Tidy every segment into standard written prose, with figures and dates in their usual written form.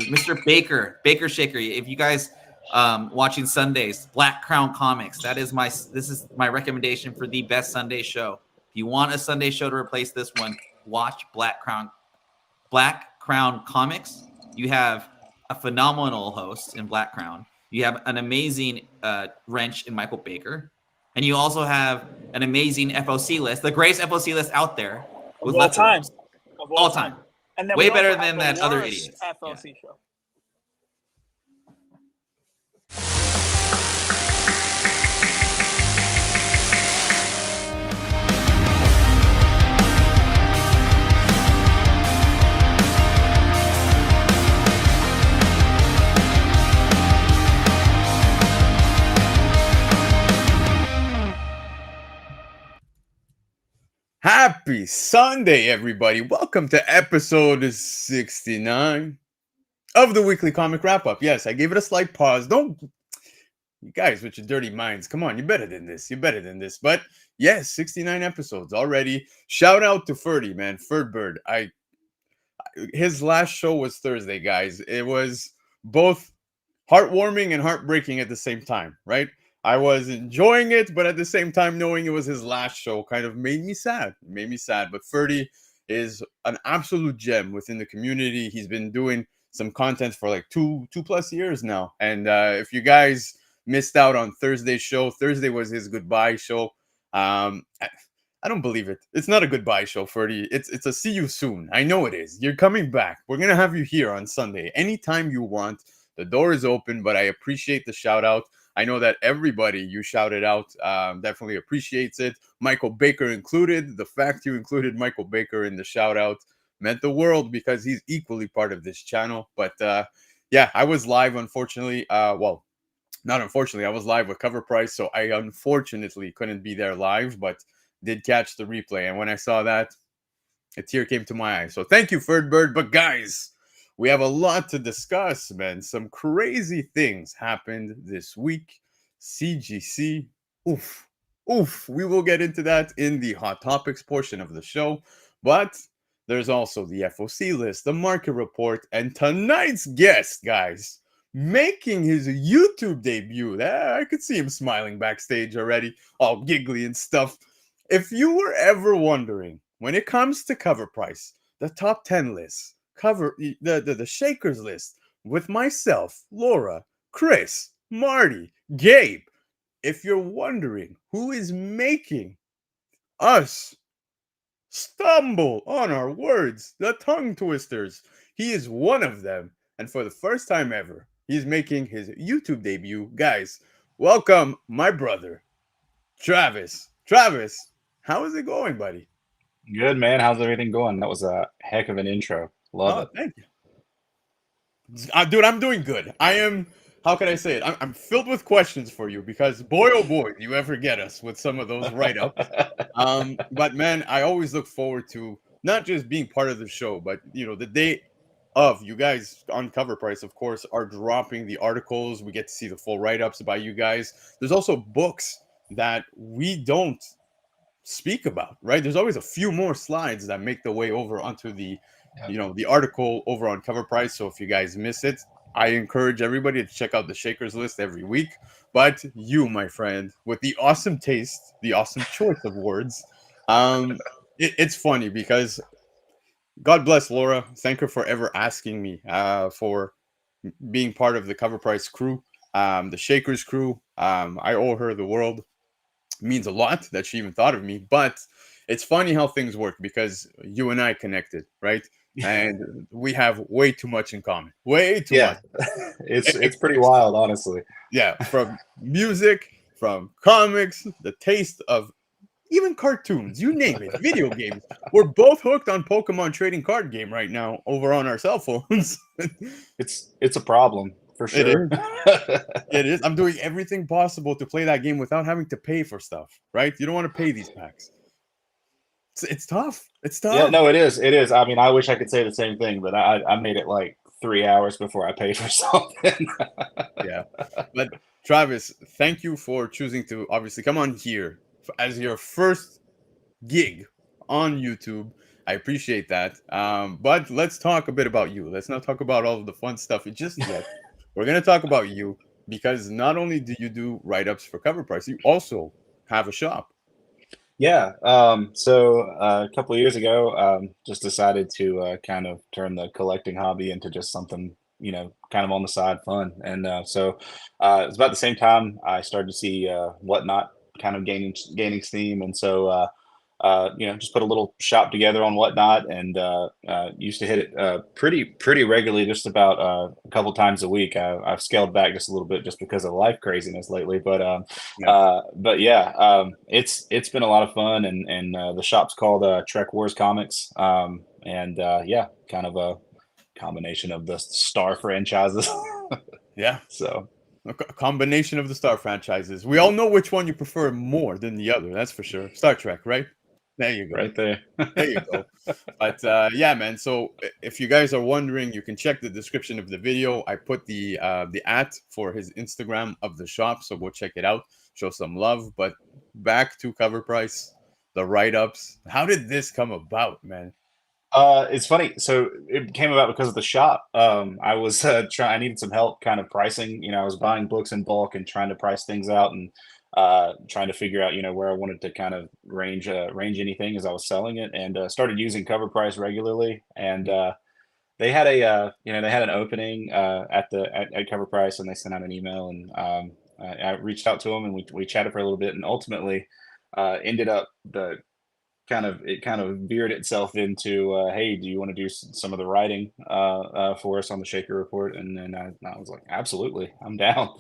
Mr. Baker Shaker. If you guys watching Sundays, Black Crown Comics. This is my recommendation for the best Sunday show. If you want a Sunday show to replace this one, watch Black Crown Comics. You have a phenomenal host in Black Crown. You have an amazing wrench in Michael Baker. And you also have an amazing FOC list, the greatest FOC list out there. With all time. Of all time. And then way better than that other idiot. FOC show. Happy Sunday, everybody. Welcome to episode 69 of the weekly comic wrap-up. Yes, I gave it a slight pause. Don't, you guys with your dirty minds, come on, you're better than this. You're better than this. But yes, 69 episodes already. Shout out to Ferdy, man. Ferdbird. His last show was Thursday, guys. It was both heartwarming and heartbreaking at the same time, right? I was enjoying it, but at the same time, knowing it was his last show kind of made me sad. But Ferdy is an absolute gem within the community. He's been doing some content for like two plus years now. And if you guys missed out on Thursday's show, Thursday was his goodbye show. I don't believe it. It's not a goodbye show, Ferdy. It's a see you soon. I know it is. You're coming back. We're going to have you here on Sunday. Anytime you want. The door is open, but I appreciate the shout out. I know that everybody you shouted out definitely appreciates it. Michael Baker included. The fact you included Michael Baker in the shout out meant the world because he's equally part of this channel. But yeah, I was live, unfortunately. Well, not unfortunately, I was live with Covrprice, so I unfortunately couldn't be there live, but did catch the replay. And when I saw that, a tear came to my eye. So thank you, Ferdbird. But guys, we have a lot to discuss, man. Some crazy things happened this week. CGC, oof. We will get into that in the Hot Topics portion of the show. But there's also the FOC list, the market report, and tonight's guest, guys, making his YouTube debut. I could see him smiling backstage already, all giggly and stuff. If you were ever wondering, when it comes to Covrprice, the top 10 lists, the Shakers list with myself, Laura, Chris, Marty, Gabe. If you're wondering who is making us stumble on our words, the tongue twisters, he is one of them. And for the first time ever, he's making his YouTube debut. Guys, welcome my brother, Travis. Travis, how is it going, buddy? Good, man. How's everything going? That was a heck of an intro. Love it. Thank you. Dude, I'm doing good. I am, how can I say it? I'm filled with questions for you because boy, oh boy, do you ever get us with some of those write-ups. But man, I always look forward to not just being part of the show, but you know, the day of, you guys on Covrprice, of course, are dropping the articles. We get to see the full write-ups by you guys. There's also books that we don't speak about, right? There's always a few more slides that make the way over onto the the article over on Covrprice. So if you guys miss it, I encourage everybody to check out the Shakers list every week. But you, my friend, with the awesome taste, the awesome choice of words, it's funny because God bless Laura. Thank her for ever asking me for being part of the Covrprice crew, the Shakers crew. I owe her the world. It means a lot that she even thought of me. But it's funny how things work because you and I connected, right? And we have way too much in common. Way too much. It's pretty wild, honestly. Yeah, from music, from comics, the taste of even cartoons, you name it, video games. We're both hooked on Pokemon trading card game right now over on our cell phones. It's a problem for sure. It is. I'm doing everything possible to play that game without having to pay for stuff, right? You don't want to pay these packs. It's tough. It's tough. Yeah, no, it is. It is. I mean, I wish I could say the same thing, but I made it like 3 hours before I paid for something. Yeah. But Travis, thank you for choosing to obviously come on here as your first gig on YouTube. I appreciate that. But let's talk a bit about you. Let's not talk about all of the fun stuff just yet. We're going to talk about you because not only do you do write-ups for Covrprice, you also have a shop. Yeah. So a couple of years ago, just decided to kind of turn the collecting hobby into just something, kind of on the side fun. And it was about the same time I started to see Whatnot kind of gaining steam. And so just put a little shop together on Whatnot, and used to hit it pretty regularly, just about a couple times a week. I've scaled back just a little bit just because of life craziness lately, but yeah, it's been a lot of fun, and the shop's called Trek Wars Comics, yeah, kind of a combination of the Star franchises. Yeah. So A combination of the Star franchises. We all know which one you prefer more than the other. That's for sure. Star Trek, right? There you go. right there. There you go. But yeah, man. So if you guys are wondering, you can check the description of the video. I put the @ for his Instagram of the shop, so go check it out. Show some love. But back to Covrprice, the write-ups. How did this come about, man? It's funny. So it came about because of the shop. I was I needed some help kind of pricing. I was buying books in bulk and trying to price things out, and trying to figure out, where I wanted to kind of range anything as I was selling it, and started using Covrprice regularly. And they had they had an opening at Covrprice, and they sent out an email, and I reached out to them, and we chatted for a little bit, and ultimately ended up it kind of veered itself into, hey, do you want to do some of the writing for us on the Shaker Report? And then I was like, absolutely, I'm down.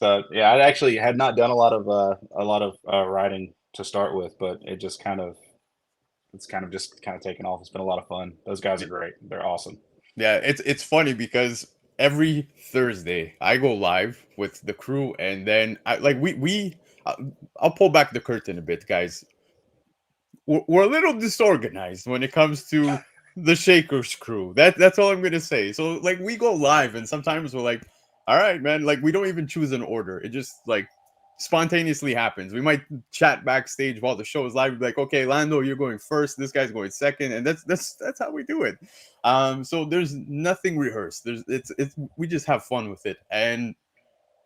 So yeah, I actually had not done a lot of writing to start with, but it's kind of taken off. It's been a lot of fun. Those guys are great. They're awesome. Yeah, it's funny because every Thursday I go live with the crew, and then I'll pull back the curtain a bit, guys. We're a little disorganized when it comes to the Shakers crew. That's all I'm gonna say. So like we go live, and sometimes we're like, all right, man, like we don't even choose an order. It just like spontaneously happens. We might chat backstage while the show is live, like, okay, Lando, you're going first, this guy's going second, and that's how we do it. So there's nothing rehearsed. It's we just have fun with it. And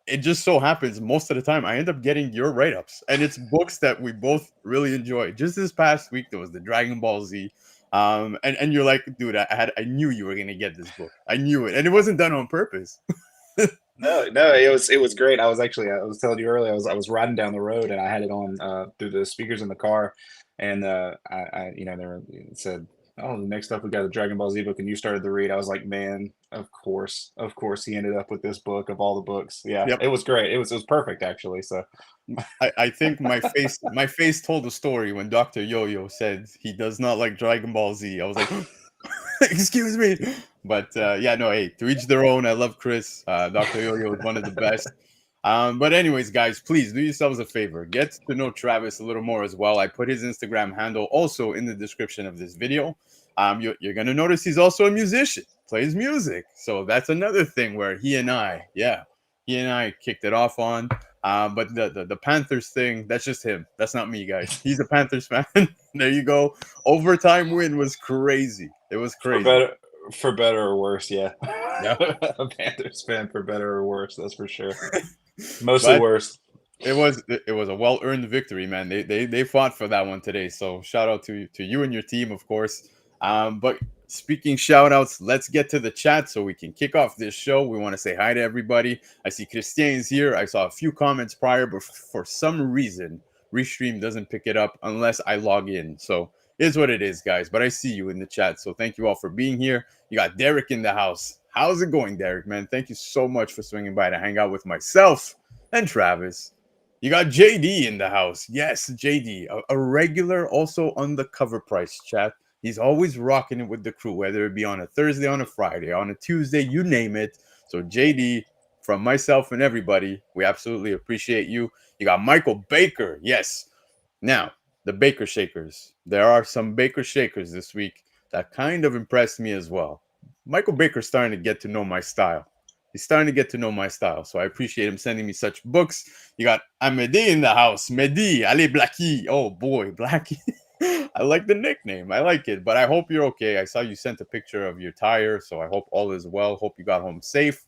it just so happens most of the time I end up getting your write-ups, and it's books that we both really enjoy. Just this past week there was the Dragon Ball Z, and you're like, dude, I knew you were gonna get this book. I knew it, and it wasn't done on purpose. No, it was great. I was telling you earlier, I was riding down the road, and I had it on through the speakers in the car, and it said, oh, next up we got the Dragon Ball Z book, and you started to read. I was like, man, of course he ended up with this book of all the books. Yeah, Yep. It was great. It was perfect, actually. So I think my face told the story when Dr. Yo-Yo said he does not like Dragon Ball Z. I was like, excuse me. But yeah, no, hey, to each their own. I love Chris. Dr. Yo-Yo is one of the best. But anyways, guys, please do yourselves a favor. Get to know Travis a little more as well. I put his Instagram handle also in the description of this video. You're going to notice he's also a musician, plays music. So that's another thing where he and I kicked it off on. But the Panthers thing, that's just him. That's not me, guys. He's a Panthers fan. There you go. Overtime win was crazy. It was crazy. For better or worse, yeah. Yeah. A Panthers fan, for better or worse, that's for sure. Mostly worse. It was a well-earned victory, man. They fought for that one today. So shout out to you and your team, of course. But speaking shout outs, let's get to the chat so we can kick off this show. We want to say hi to everybody. I see Christian's here. I saw a few comments prior, but for some reason, Restream doesn't pick it up unless I log in. So it is what it is, guys. But I see you in the chat. So thank you all for being here. You got Derek in the house. How's it going, Derek, man? Thank you so much for swinging by to hang out with myself and Travis. You got JD in the house. Yes, JD, a regular also on the Covrprice chat. He's always rocking it with the crew, whether it be on a Thursday, on a Friday, on a Tuesday, you name it. So JD, from myself and everybody, we absolutely appreciate you. You got Michael Baker. Yes. Now, the Baker Shakers. There are some Baker Shakers this week that kind of impressed me as well. Michael Baker's starting to get to know my style. He's starting to get to know my style. So I appreciate him sending me such books. You got Amedi in the house. Mehdi, allez, Blackie. Oh, boy, Blackie. I like the nickname. I like it, but I hope you're okay. I saw you sent a picture of your tire, so I hope all is well. Hope you got home safe.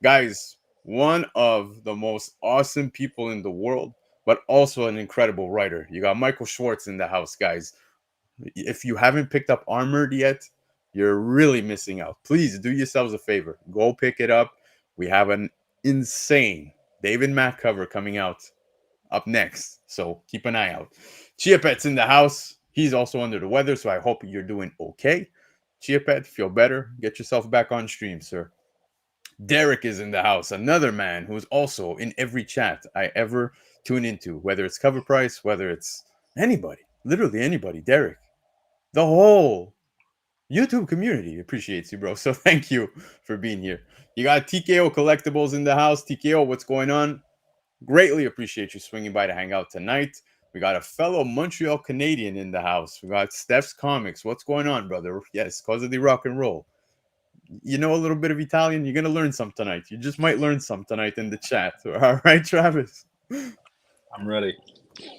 Guys, one of the most awesome people in the world, but also an incredible writer. You got Michael Schwartz in the house, guys. If you haven't picked up Armored yet, you're really missing out. Please do yourselves a favor. Go pick it up. We have an insane David Mack cover coming out up next. So keep an eye out. Chia Pet's in the house. He's also under the weather, so I hope you're doing okay. Chia Pet, feel better. Get yourself back on stream, sir. Derek is in the house, another man who's also in every chat I ever tune into, whether it's Covrprice, whether it's anybody, literally anybody. Derek, the whole YouTube community appreciates you, bro. So thank you for being here. You got TKO Collectibles in the house. TKO, what's going on? Greatly appreciate you swinging by to hang out tonight. We got a fellow Montreal Canadian in the house. We got Steph's Comics. What's going on, brother? Yes, cause of the rock and roll. You know a little bit of Italian? You're going to learn some tonight. You just might learn some tonight in the chat. All right, Travis? I'm ready.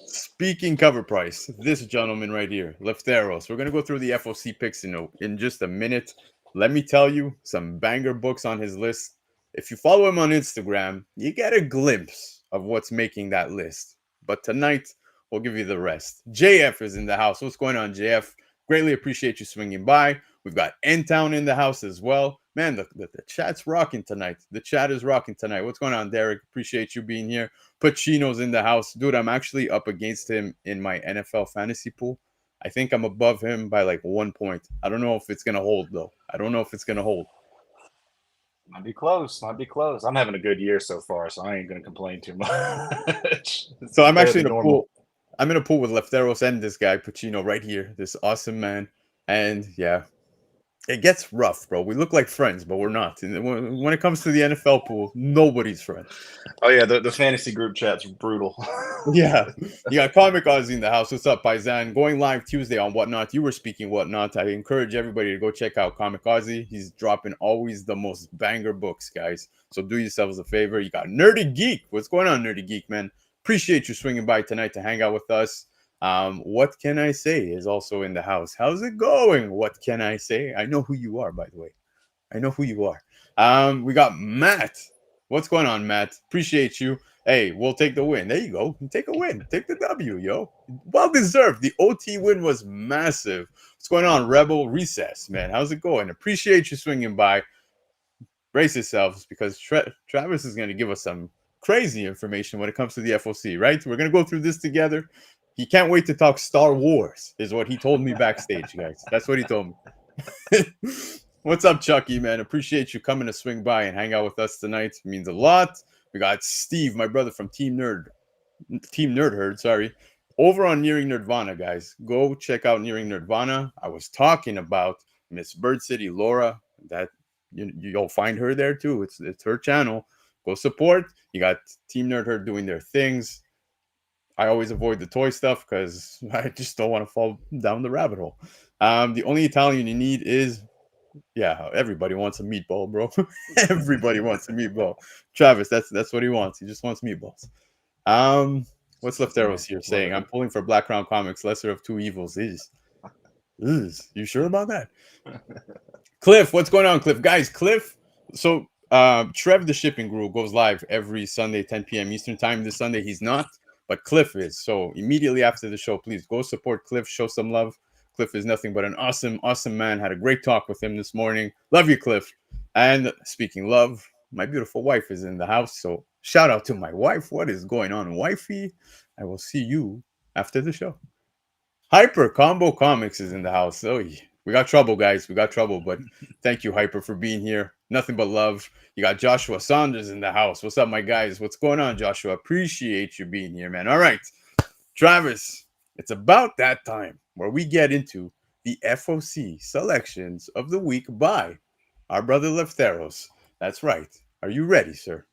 Speaking Covrprice, this gentleman right here, Lefteros. We're going to go through the FOC picks in just a minute. Let me tell you, some banger books on his list. If you follow him on Instagram, you get a glimpse of what's making that list. But tonight, we'll give you the rest. JF is in the house. What's going on, JF? Greatly appreciate you swinging by. We've got N-Town in the house as well. Man, the chat's rocking tonight. The chat is rocking tonight. What's going on, Derek? Appreciate you being here. Pacino's in the house. Dude, I'm actually up against him in my NFL fantasy pool. I think I'm above him by like 1 point. I don't know if it's going to hold, though. I don't know if it's going to hold. Might be close. Might be close. I'm having a good year so far, so I ain't going to complain too much. So I'm actually in a pool. I'm in a pool with Lefteros and this guy, Pacino, right here. This awesome man. And yeah, it gets rough, bro. We look like friends, but we're not. When it comes to the NFL pool, nobody's friends. Oh, yeah. The fantasy group chat's brutal. Yeah. You got Comic Ozzy in the house. What's up, Paisan? Going live Tuesday on Whatnot. You were speaking Whatnot. I encourage everybody to go check out Comic Ozzy. He's dropping always the most banger books, guys. So do yourselves a favor. You got Nerdy Geek. What's going on, Nerdy Geek, man? Appreciate you swinging by tonight to hang out with us. What can I say is also in the house. How's it going? What can I say? I know who you are, by the way. I know who you are. We got Matt. What's going on, Matt? Appreciate you. Hey, we'll take the win. There you go. Take a win. Take the W, yo. Well deserved. The OT win was massive. What's going on, Rebel Recess, man? How's it going? Appreciate you swinging by. Brace yourselves because Travis is going to give us some crazy information when it comes to the FOC, right? We're going to go through this together. He can't wait to talk Star Wars, is what he told me backstage, guys. That's what he told me. What's up, Chucky, man? Appreciate you coming to swing by and hang out with us tonight. It means a lot. We got Steve, my brother from Team Nerdherd, sorry. Over on Nearing Nerdvana, guys. Go check out Nearing Nerdvana. I was talking about Miss Bird City Laura. That you'll find her there too. It's her channel. Go support. You got Team Nerdherd doing their things. I always avoid the toy stuff because I just don't want to fall down the rabbit hole. The only Italian you need is, yeah, everybody wants a meatball, bro. Everybody wants a meatball. Travis, that's what he wants. He just wants meatballs. What's Lefteros here saying? I'm pulling for Black Crown Comics, lesser of two evils. Is you sure about that? Cliff, what's going on, Cliff? Guys, Cliff. So Trev, the shipping guru, goes live every Sunday, 10 p.m. Eastern time. This Sunday he's not. But Cliff is. So immediately after the show, please go support Cliff. Show some love. Cliff is nothing but an awesome, awesome man. Had a great talk with him this morning. Love you, Cliff. And speaking love, my beautiful wife is in the house. So shout out to my wife. What is going on, wifey? I will see you after the show. Hyper Combo Comics is in the house. Oh, yeah. We got trouble, guys. We got trouble. But thank you, Hyper, for being here. Nothing but love. You got Joshua Saunders in the house. What's up, my guys? What's going on, Joshua? Appreciate you being here, man. All right. Travis, it's about that time where we get into the FOC selections of the week by our brother Lefteros. That's right. Are you ready, sir?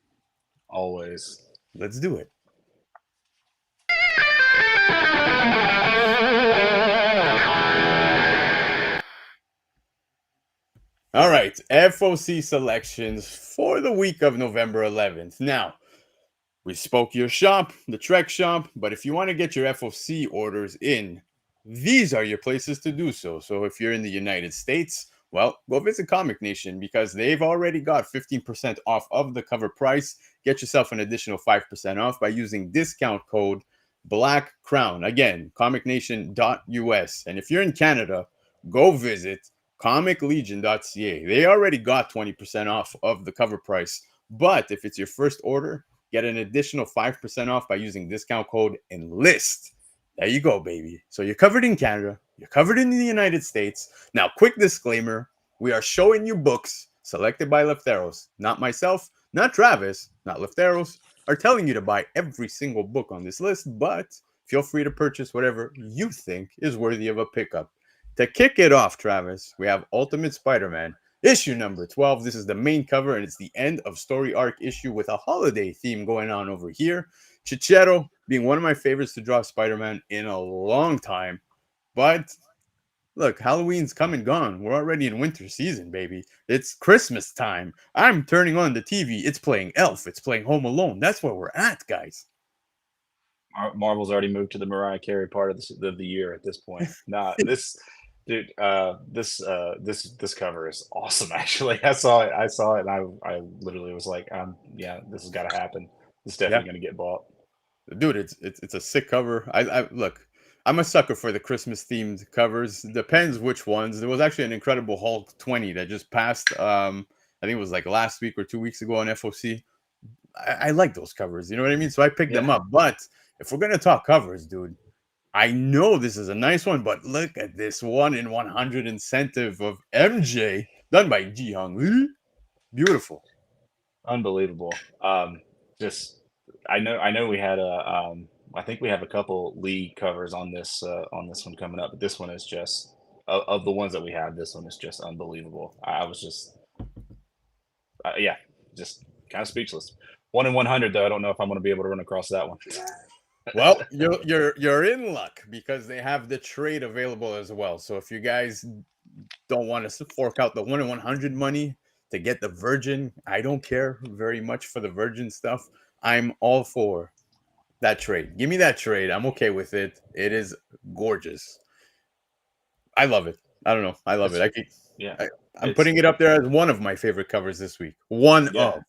Always. Let's do it. All right, FOC selections for the week of November 11th. Now, we spoke your shop, the Trek shop, but if you want to get your FOC orders in these are your places to do so. So if you're in the United States, well, go visit Comic Nation because they've already got 15% off of the cover price. Get yourself an additional 5% off by using discount code Black Crown. Again, comicnation.us. And if you're in Canada, go visit comiclegion.ca. They already got 20% off of the cover price. But if it's your first order, get an additional 5% off by using discount code ENLIST. There you go, baby. So you're covered in Canada. You're covered in the United States. Now, quick disclaimer. We are showing you books selected by Lefteros. Not myself, not Travis, not Lefteros, are telling you to buy every single book on this list, but feel free to purchase whatever you think is worthy of a pickup. To kick it off, Travis, we have Ultimate Spider-Man, issue number 12. This is the main cover, and it's the end of story arc issue with a holiday theme going on over here. Chichero being one of my favorites to draw Spider-Man in a long time. But look, Halloween's come and gone. We're already in winter season, baby. It's Christmas time. I'm turning on the TV. It's playing Elf. It's playing Home Alone. That's where we're at, guys. Marvel's already moved to the Mariah Carey part of the year at this point. Nah, this dude, this cover is awesome. Actually, I saw it, and I literally was like, yeah, this has got to happen. It's definitely going to get bought. Dude, it's a sick cover. I look, I'm a sucker for the Christmas themed covers. Depends which ones. There was actually an Incredible Hulk 20 that just passed. I think it was like last week or 2 weeks ago on FOC. I like those covers. You know what I mean? So I picked them up. But if we're gonna talk covers, dude, I know this is a nice one, but look at this 1 in 100 incentive of MJ done by Ji Hung Lee. Beautiful, unbelievable. Just I know we had I think we have a couple Lee covers on this one coming up, but this one is just of the ones that we have. This one is just unbelievable. I was just just kind of speechless. 1 in 100 though. I don't know if I'm going to be able to run across that one. Well, you're in luck because they have the trade available as well. So if you guys don't want to fork out the 1 in 100 money to get the Virgin, I don't care very much for the Virgin stuff. I'm all for that trade. Give me that trade. I'm okay with it. It is gorgeous. I love it. I don't know. I love it. I'm putting it up there as one of my favorite covers this week. One of.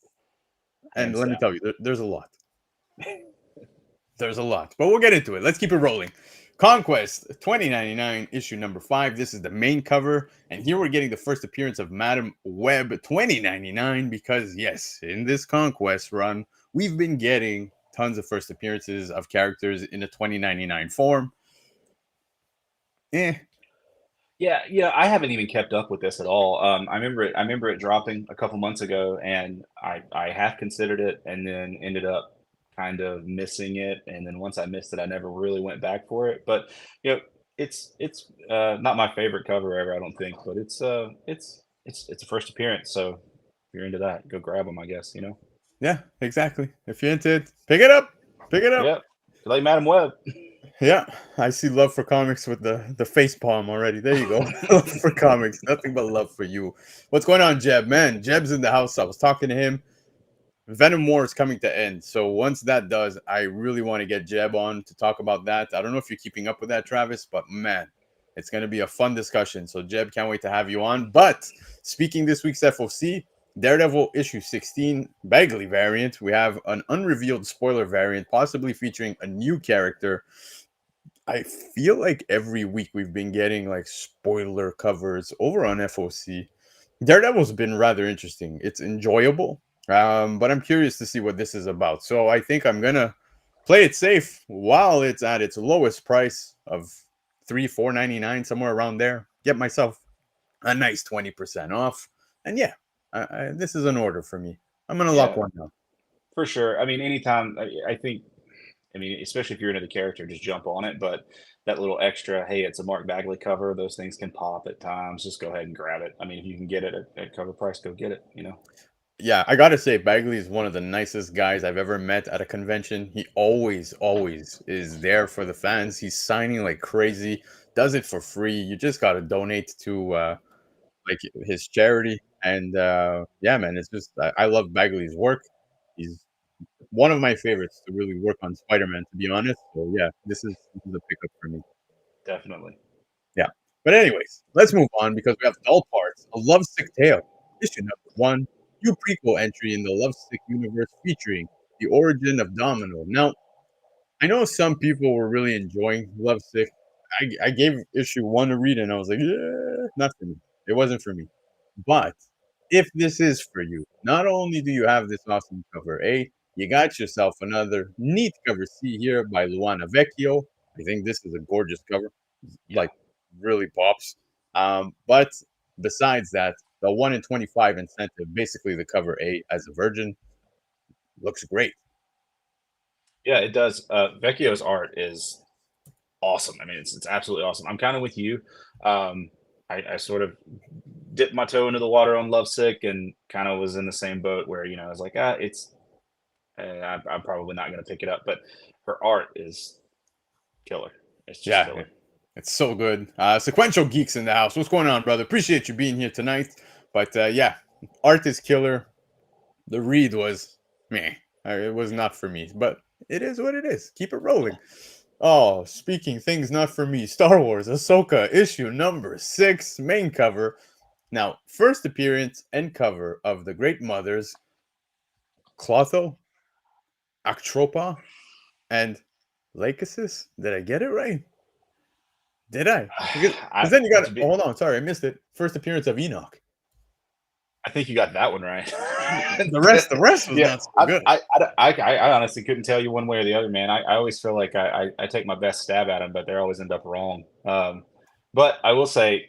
And let me tell you, there's a lot. There's a lot. But we'll get into it. Let's keep it rolling. Conquest 2099, issue number 5. This is the main cover. And here we're getting the first appearance of Madam Web 2099 because, yes, in this Conquest run, we've been getting tons of first appearances of characters in a 2099 form. Yeah, I haven't even kept up with this at all. I remember it dropping a couple months ago, and I half considered it, and then ended up kind of missing it. And then once I missed it, I never really went back for it. But it's not my favorite cover ever, I don't think. But it's a first appearance, so if you're into that, go grab them, I guess. Yeah, exactly. If you're into it, pick it up. Pick it up. Yep. Like Madam Web. Yeah, I see love for comics with the face palm already. There you go. Love for comics. Nothing but love for you. What's going on, Jeb? Man, Jeb's in the house. I was talking to him. Venom War is coming to end. So once that does, I really want to get Jeb on to talk about that. I don't know if you're keeping up with that, Travis, but man, it's going to be a fun discussion. So Jeb, can't wait to have you on. But speaking this week's FOC, Daredevil issue 16 Bagley variant. We have an unrevealed spoiler variant, possibly featuring a new character. I feel like every week we've been getting like spoiler covers over on FOC. Daredevil's been rather interesting. It's enjoyable, but I'm curious to see what this is about. So I think I'm gonna play it safe while it's at its lowest price of $4.99, somewhere around there. Get myself a nice 20% off, and yeah, this is an order for me. I'm gonna lock one down for sure. I mean, anytime I think. I mean, especially if you're into the character, just jump on it. But that little extra, hey, it's a Mark Bagley cover. Those things can pop at times. Just go ahead and grab it. I mean, if you can get it at cover price, go get it. Yeah, I gotta say, Bagley is one of the nicest guys I've ever met at a convention. He always is there for the fans. He's signing like crazy. Does it for free. You just gotta donate to like his charity. And yeah, man, it's just I love Bagley's work. He's one of my favorites to really work on Spider-Man, to be honest. So yeah, this is a pickup for me. Definitely. Yeah. But anyways, let's move on because we have Dull Parts, A Lovesick Tale, issue number 1, new prequel entry in the Lovesick universe featuring the origin of Domino. Now, I know some people were really enjoying Lovesick. I gave issue 1 a read and I was like, yeah, not for me. It wasn't for me. But if this is for you, not only do you have this awesome cover A, you got yourself another neat cover C here by Luana Vecchio. I think this is a gorgeous cover, Yeah. like really pops. But besides that, the 1 in 25 incentive, basically the cover A as a virgin, looks great. Yeah, it does. Vecchio's art is awesome. I mean, it's absolutely awesome. I'm kind of with you. Um, I sort of dipped my toe into the water on Lovesick and kind of was in the same boat where, I was like, I'm probably not going to pick it up, but her art is killer. It's just Yeah, killer. it's so good. Sequential Geeks in the house. What's going on, brother? Appreciate you being here tonight. But yeah, art is killer. The read was meh. It was not for me, but it is what it is. Keep it rolling. Oh, speaking things not for me, Star Wars Ahsoka issue number 6, main cover. Now, first appearance and cover of the Great Mothers, Clotho, Actropa, and Lachesis. Did I get it right? Did I? Because then you got To be, hold on, sorry, I missed it. First appearance of Enoch. I think you got that one right. The rest was Yeah, not so good. I honestly couldn't tell you one way or the other, man. I always feel like I take my best stab at them, but they always end up wrong. But I will say,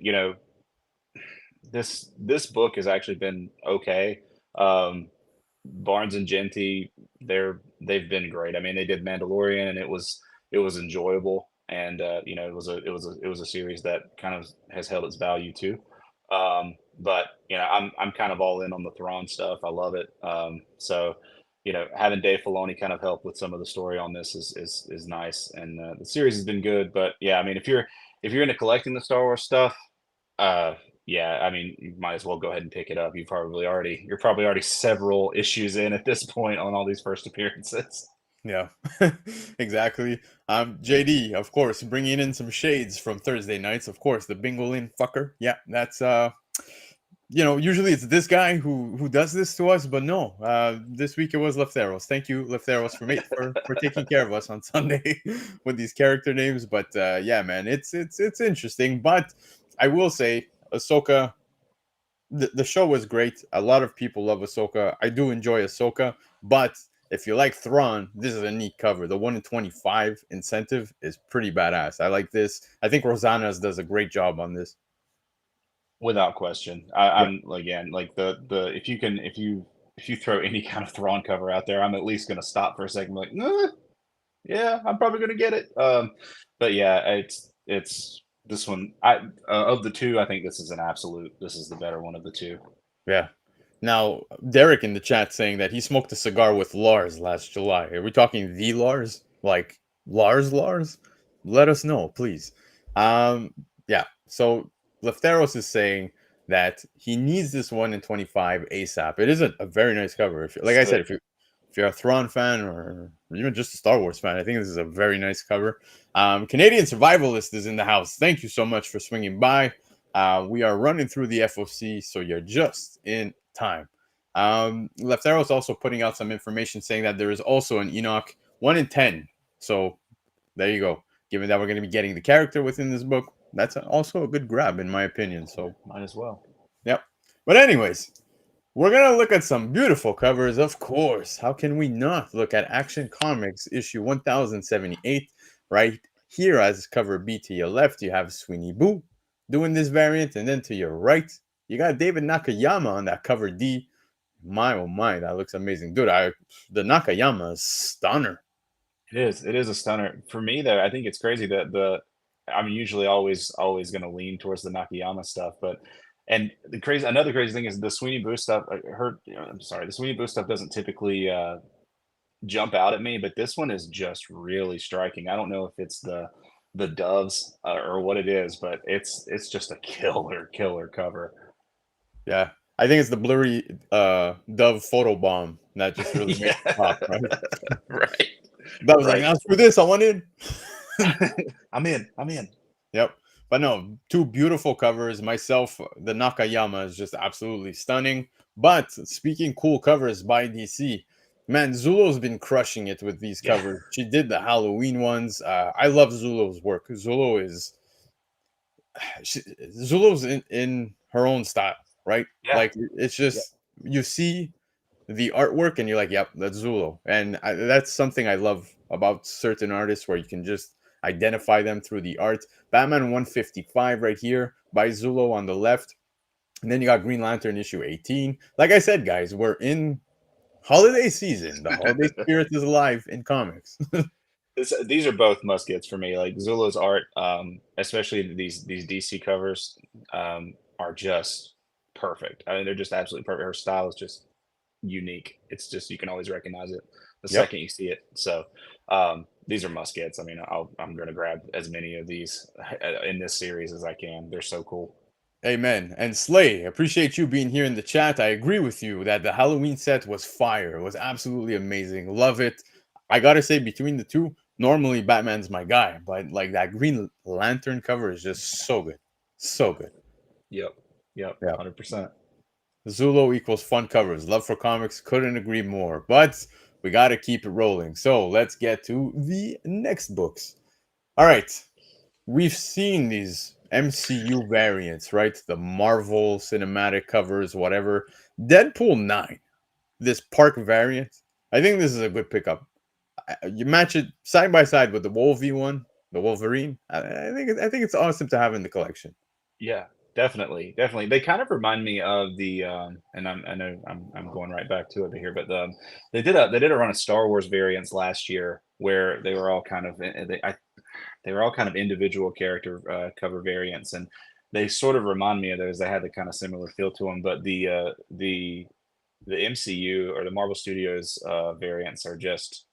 this book has actually been okay. Barnes and Genty, they've been great. I mean, they did Mandalorian, and it was enjoyable, and it was a series that kind of has held its value too. But I'm kind of all in on the Thrawn stuff. I love it. So having Dave Filoni kind of help with some of the story on this is nice, and the series has been good. But yeah, I mean, if you're into collecting the Star Wars stuff, uh, yeah, I mean, you might as well go ahead and pick it up. You're probably already several issues in at this point on all these first appearances. Yeah, exactly. JD, of course, bringing in some shades from Thursday nights. Of course, the Bingolin fucker. Yeah, that's usually it's this guy who does this to us, but no, this week it was Lefteros. Thank you, Lefteros, for taking care of us on Sunday with these character names. But yeah, man, it's interesting. But I will say, Ahsoka, the show was great. A lot of people love Ahsoka. I do enjoy Ahsoka, but if you like Thrawn, this is a neat cover. The 1 in 25 incentive is pretty badass. I like this. I think Rosanna's does a great job on this. Without question. Yeah. I'm again like the if you throw any kind of Thrawn cover out there, I'm at least gonna stop for a second, like, yeah, I'm probably gonna get it. But yeah, it's this one. Of the two, I think this is the better one of the two. Yeah. Now, Derek in the chat saying that he smoked a cigar with Lars last July. Are we talking the Lars? Like Lars? Let us know, please. Yeah. So Lefteros is saying that he needs this 1 in 25 ASAP. It is a very nice cover. Like I said, if you're a Thrawn fan or even just a Star Wars fan, I think this is a very nice cover. Canadian Survivalist is in the house. Thank you so much for swinging by. We are running through the FOC, so you're just in time. Lefteros also putting out some information saying that there is also an Enoch 1 in 10. So there you go. Given that we're going to be getting the character within this book, that's also a good grab in my opinion. So might as well. Yep. But anyways, we're going to look at some beautiful covers, of course. How can we not look at Action Comics issue 1078 right here as cover B? To your left, you have Sweeney Boo doing this variant, and then to your right, you got David Nakayama on that cover D. My oh my, that looks amazing, dude. The Nakayama is stunner. It is a stunner for me. Though I think it's crazy that I'm usually always going to lean towards the Nakayama stuff, but another crazy thing is the Sweeney Boo stuff. The Sweeney Boo stuff doesn't typically jump out at me, but this one is just really striking. I don't know if it's the doves or what it is, but it's just a killer cover. Yeah, I think it's the blurry dove photo bomb that just really makes it pop, right? Right. That was like, now screw this, I want in. I'm in. Yep. But no, two beautiful covers. Myself, the Nakayama is just absolutely stunning. But speaking cool covers by DC, man, Zulo's been crushing it with these Yeah. covers. She did the Halloween ones. I love Zulo's work. Zulo's in her own style, right? Yeah. Like it's just you see the artwork and you're like, yep, that's Zulo. And that's something I love about certain artists where you can just identify them through the art. Batman 155 right here by Zulo on the left. And then you got Green Lantern issue 18. Like I said, guys, we're in holiday season. The holiday spirit is alive in comics. These are both must gets for me. Like Zula's art, especially these DC covers, are just perfect. I mean, they're just absolutely perfect. Her style is just unique. It's just you can always recognize it the Yep. second you see it. So these are must gets. I mean, I'm going to grab as many of these in this series as I can. They're so cool. Amen. And Slay, appreciate you being here in the chat. I agree with you that the Halloween set was fire. It was absolutely amazing. Love it. I gotta say, between the two, normally Batman's my guy, but like that Green Lantern cover is just so good. So good. Yep. Yeah. 100%. Zulo equals fun covers. Love for comics. Couldn't agree more. But we gotta keep it rolling. So let's get to the next books. All right. We've seen these MCU variants, right? The Marvel cinematic covers, whatever. Deadpool 9, this Park variant. I think this is a good pickup. You match it side by side with the Wolvie one, the Wolverine. I think it's awesome to have in the collection. Yeah, definitely. They kind of remind me of the and I know I'm going right back to it here, but they did a run of Star Wars variants last year where they were all kind of they were all kind of individual character cover variants, and they sort of remind me of those. They had the kind of similar feel to them, but the MCU or the Marvel Studios variants are just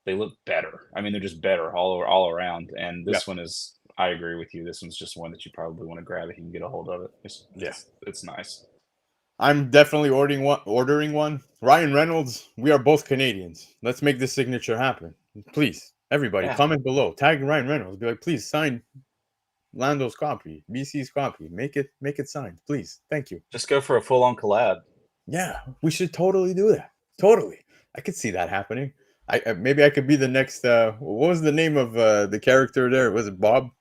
they look better. I mean, they're just better all around. And Yeah. this one is, I agree with you. This one's just one that you probably want to grab if you can get a hold of it. It's nice. I'm definitely ordering one. Ryan Reynolds, we are both Canadians. Let's make this signature happen. Please, everybody, Yeah. comment below. Tag Ryan Reynolds. Be like, please sign Lando's copy, BC's copy. Make it signed, please. Thank you. Just go for a full-on collab. Yeah, we should totally do that. Totally, I could see that happening. Maybe I could be the next. What was the name of the character there? Was it Bob?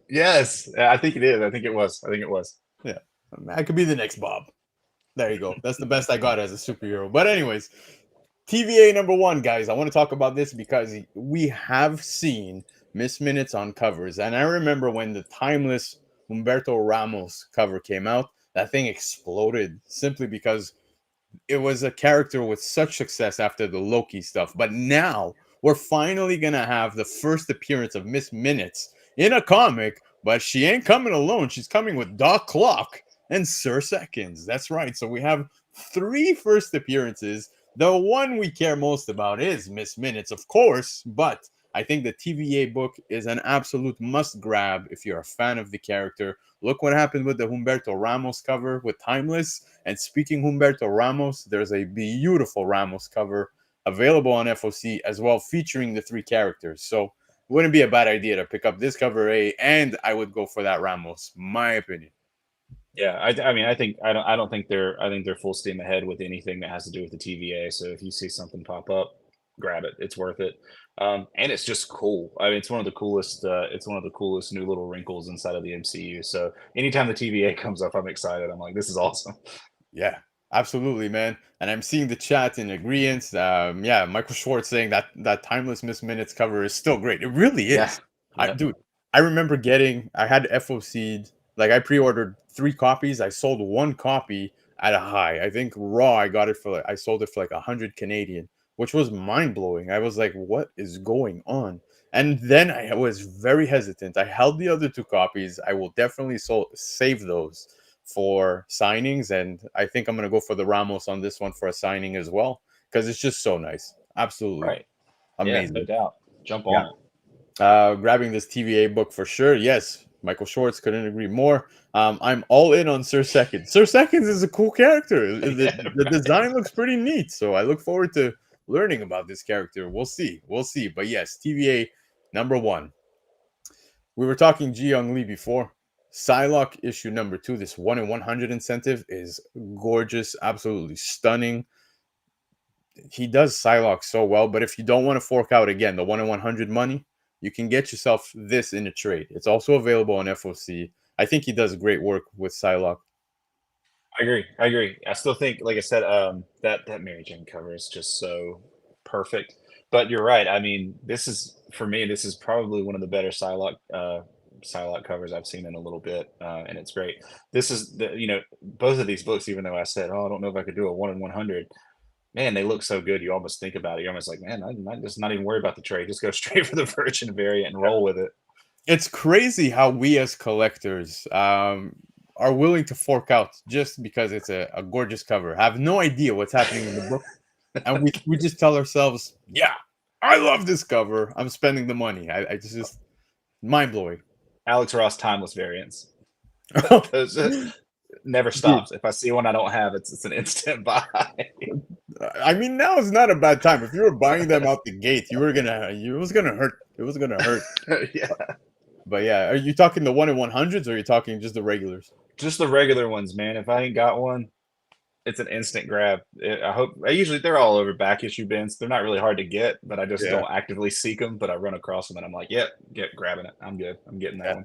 Yes, I think it is. I think it was. Yeah, I could be the next Bob. There you go. That's the best I got as a superhero. But anyways, TVA number 1, guys. I want to talk about this because we have seen Miss Minutes on covers, and I remember when the timeless Humberto Ramos cover came out, that thing exploded simply because it was a character with such success after the Loki stuff. But now we're finally gonna have the first appearance of Miss Minutes in a comic, but she ain't coming alone. She's coming with Doc Clock and Sir Seconds. That's right. So we have 3 first appearances. The one we care most about is Miss Minutes, of course, but I think the TVA book is an absolute must grab if you're a fan of the character. Look what happened with the Humberto Ramos cover with Timeless. And speaking Humberto Ramos, there's a beautiful Ramos cover available on FOC as well, featuring the 3 characters. So it wouldn't be a bad idea to pick up this cover A, and I would go for that Ramos, my opinion. Yeah, I mean, I don't think they're full steam ahead with anything that has to do with the TVA. So if you see something pop up, grab it. It's worth it. And it's just cool. I mean, it's one of the coolest new little wrinkles inside of the MCU. So anytime the TVA comes up, I'm excited. I'm like, this is awesome. Yeah, absolutely, man. And I'm seeing the chat in agreement. Yeah, Michael Schwartz saying that Timeless Miss Minutes cover is still great. It really is. Yeah. Dude, I remember I had FOC'd, like I pre-ordered 3 copies. I sold 1 copy at a high. I think raw, I sold it for like 100 Canadian, which was mind-blowing. I was like, what is going on? And then I was very hesitant. I held the other 2 copies. I will definitely save those for signings, and I think I'm going to go for the Ramos on this one for a signing as well, because it's just so nice. Absolutely. Right. Amazing. Yeah, no doubt. Jump on it. Grabbing this TVA book for sure. Yes, Michael Schwartz, couldn't agree more. I'm all in on Sir Seconds. Sir Seconds is a cool character. The design looks pretty neat, so I look forward to learning about this character. We'll see. But yes, TVA Number 1. We were talking Ji Young Lee before. Psylocke issue number 2, this 1 in 100 incentive is gorgeous, absolutely stunning. He does Psylocke so well, but if you don't want to fork out again the 1 in 100 money, you can get yourself this in a trade. It's also available on FOC. I think he does great work with Psylocke. I agree. I still think, like I said, that Mary Jane cover is just so perfect. But you're right. I mean, this is probably one of the better Psylocke covers I've seen in a little bit, and it's great. This is both of these books. Even though I said, oh, I don't know if I could do a 1 in 100. Man, they look so good. You almost think about it. You're almost like, man, I might just not even worry about the trade. Just go straight for the Virgin variant and roll with it. It's crazy how we as collectors are willing to fork out just because it's a gorgeous cover. Have no idea what's happening in the book. And we just tell ourselves, yeah, I love this cover. I'm spending the money. I just mind blowing. Alex Ross timeless variants. Those, never stops. Dude. If I see one I don't have, it's an instant buy. I mean, now is not a bad time. If you were buying them out the gate, it was gonna hurt. It was gonna hurt. Yeah. But yeah, are you talking the 1 in 100s or are you talking just the regulars? Just the regular ones, man. If I ain't got one, it's an instant grab. They're all over back issue bins. They're not really hard to get, but I just don't actively seek them. But I run across them and I'm like, grabbing it. I'm good. I'm getting that one.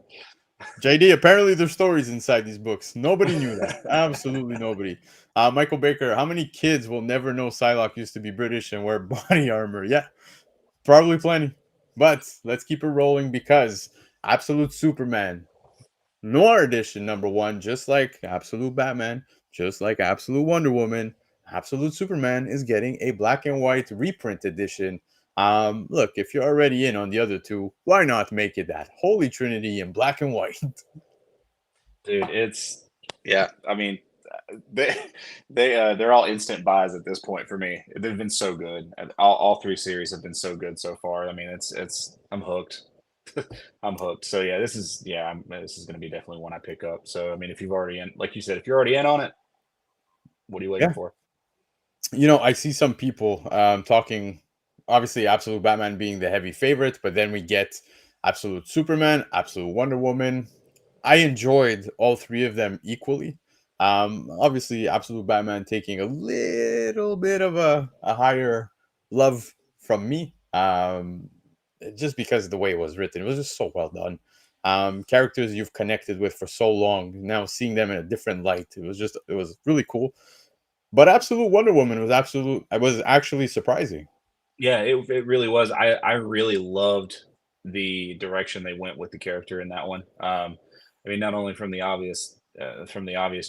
JD, apparently there's stories inside these books. Nobody knew that. Absolutely nobody. Michael Baker, how many kids will never know Psylocke used to be British and wear body armor? Yeah, probably plenty. But let's keep it rolling because Absolute Superman, Noir Edition number 1, just like Absolute Batman, just like Absolute Wonder Woman, Absolute Superman is getting a black and white reprint edition. Look, if you're already in on the other two, why not make it that Holy Trinity in black and white? Dude, I mean, they're all instant buys at this point for me. They've been so good. All 3 series have been so good so far. I mean, I'm hooked. I'm hooked. So yeah, this is going to be definitely one I pick up. So I mean, if you've already like you said, if you're already in on it, what are you waiting for? I see some people talking. Obviously, Absolute Batman being the heavy favorite, but then we get Absolute Superman, Absolute Wonder Woman. I enjoyed all 3 of them equally. Obviously, Absolute Batman taking a little bit of a higher love from me, just because of the way it was written. It was just so well done. Characters you've connected with for so long, now seeing them in a different light, it was really cool. But Absolute Wonder Woman was actually surprising. Yeah, it really was. I really loved the direction they went with the character in that one. I mean, not only from the obvious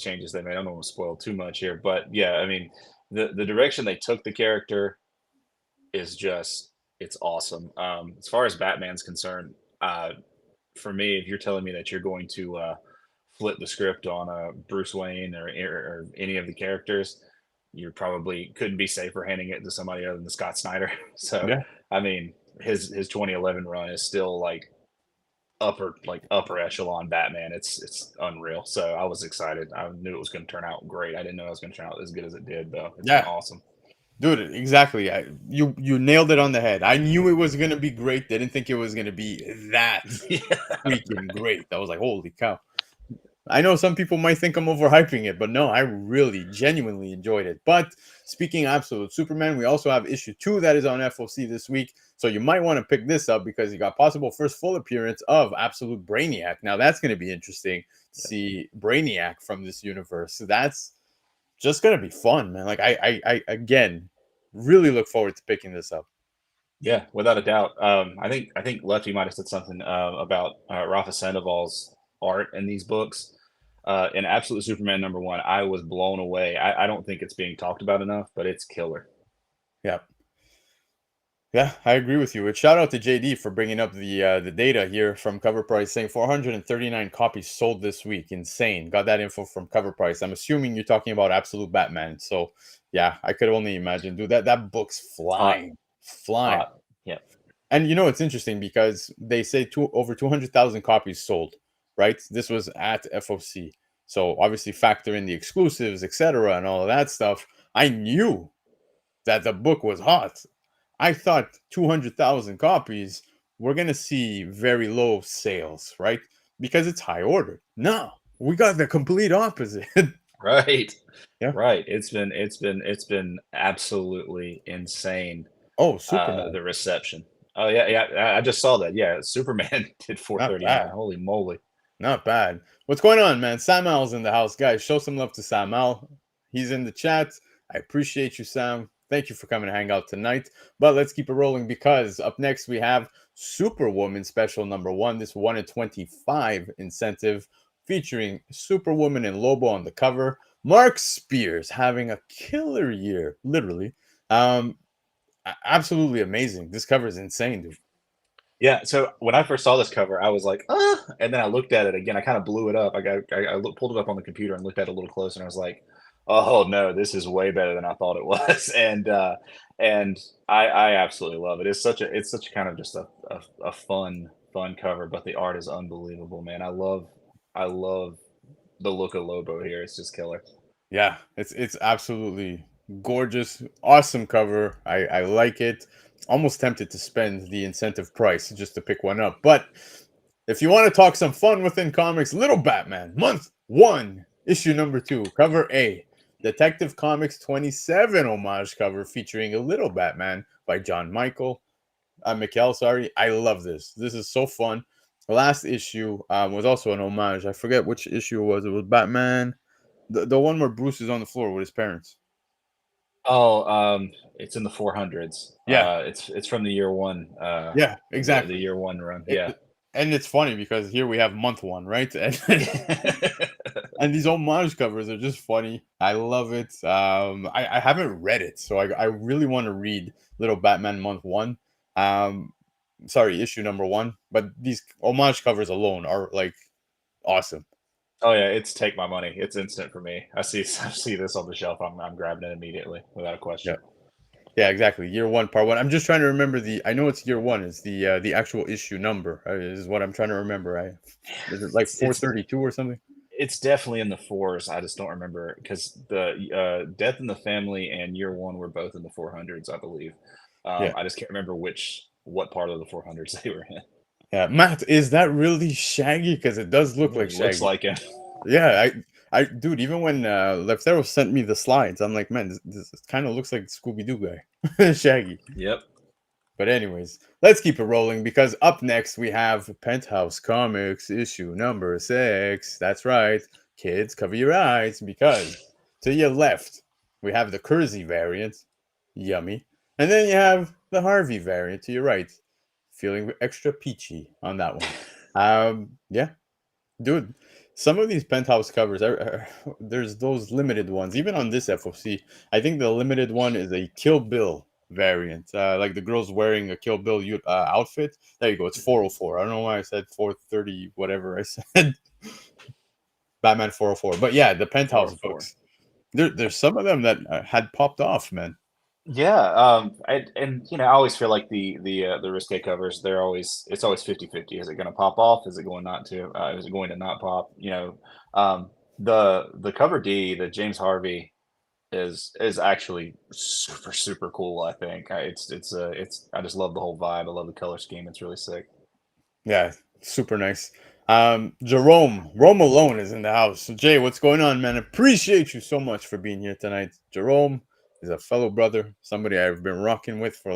changes they made. I don't want to spoil too much here, but yeah, I mean, the direction they took the character is just it's awesome. As far as Batman's concerned, for me, if you're telling me that you're going to flip the script on Bruce Wayne or any of the characters, you probably couldn't be safer handing it to somebody other than Scott Snyder. So, yeah. I mean, his 2011 run is still like upper echelon Batman. It's unreal. So I was excited. I knew it was going to turn out great. I didn't know it was going to turn out as good as it did, though. It's been awesome. Dude, exactly. You nailed it on the head. I knew it was going to be great. Didn't think it was going to be that freaking great. I was like, holy cow. I know some people might think I'm overhyping it, but no, I really genuinely enjoyed it. But speaking of Absolute Superman, we also have issue 2 that is on FOC this week. So you might want to pick this up because you got possible first full appearance of Absolute Brainiac. Now that's going to be interesting to see Brainiac from this universe. So that's just going to be fun, man. Like I again, really look forward to picking this up. Yeah, without a doubt. I think Lefty might have said something about Rafa Sandoval's art in these books. In Absolute Superman number 1, I was blown away. I don't think it's being talked about enough, but it's killer. Yeah, I agree with you. And shout out to JD for bringing up the data here from Covrprice, saying 439 copies sold this week. Insane. Got that info from Covrprice. I'm assuming you're talking about Absolute Batman. So yeah, I could only imagine. Dude, that book's flying. Yeah. And it's interesting because they say over 200,000 copies sold, right? This was at FOC. So obviously factor in the exclusives, etc., and all of that stuff. I knew that the book was hot. I thought 200,000 copies we're going to see very low sales, right? Because it's high order. No, we got the complete opposite. Right. Yeah. Right. It's been absolutely insane. Oh, Superman. The reception. Oh yeah, yeah. I just saw that. Yeah, Superman did Not 439. bad. Holy moly. Not bad. What's going on, man? Sam Al's in the house. Guys, show some love to Sam Al. He's in the chat. I appreciate you, Sam. Thank you for coming to hang out tonight. But let's keep it rolling because up next we have Superwoman Special number 1. This 1 in 25 incentive featuring Superwoman and Lobo on the cover. Mark Spears having a killer year, literally. Absolutely amazing. This cover is insane, dude. Yeah. So when I first saw this cover, I was like, and then I looked at it again. I kind of blew it up. Pulled it up on the computer and looked at it a little closer, and I was like, oh no, this is way better than I thought it was. And I absolutely love it. It's such a kind of just a fun cover, but the art is unbelievable, man. I love the look of Lobo here. It's just killer. Yeah, it's absolutely gorgeous, awesome cover. I like it. Almost tempted to spend the incentive price just to pick one up. But if you want to talk some fun within comics, Little Batman, month 1, issue number 2, cover A. Detective Comics 27 homage cover featuring a Little Batman by John Mikel, sorry. I love this. This is so fun. The last issue was also an homage. I forget which issue it was. It was Batman. The one where Bruce is on the floor with his parents. Oh, it's in the 400s. Yeah. It's from the year 1. Yeah, exactly. The year 1 run. Yeah. And it's funny because here we have month 1, right? And these homage covers are just funny. I love it. I haven't read it, so I really want to read Little Batman month 1. Sorry, issue number 1. But these homage covers alone are like awesome. Oh yeah, it's take my money. It's instant for me. I see this on the shelf. I'm grabbing it immediately without a question. Yeah, exactly. Year 1, part 1. I'm just trying to remember I know it's year 1. It's the actual issue number. Is what I'm trying to remember. Is it like 432 or something? It's definitely in the 4s. I just don't remember because the Death in the Family and Year 1 were both in the 400s, I believe. Yeah. I just can't remember what part of the 400s they were in. Yeah, Matt, is that really Shaggy? Because it does look like Shaggy. Looks like him. Yeah, dude, even when Leftero sent me the slides, I'm like, man, this kind of looks like Scooby-Doo guy, Shaggy. Yep. But anyways, let's keep it rolling because up next we have Penthouse Comics issue number 6. That's right, kids, cover your eyes because to your left we have the Kersey variant, yummy, and then you have the Harvey variant to your right. Feeling extra peachy on that one. Yeah, dude. Some of these Penthouse covers, there's those limited ones. Even on this FOC, I think the limited one is a Kill Bill variant. Like the girl's wearing a Kill Bill outfit. There you go. It's 404. I don't know why I said 430, whatever I said. Batman 404. But yeah, the Penthouse books. There's some of them that had popped off, man. Yeah, and I always feel like the risque covers, it's always 50-50. Is it going to pop off? Is it going not to? Is it going to not pop? The cover D, the James Harvey, is actually super cool. I think I just love the whole vibe. I love the color scheme. It's really sick. Yeah, super nice. Jerome Alone is in the house. So Jay, what's going on, man? Appreciate you so much for being here tonight. Jerome is a fellow brother, somebody I've been rocking with for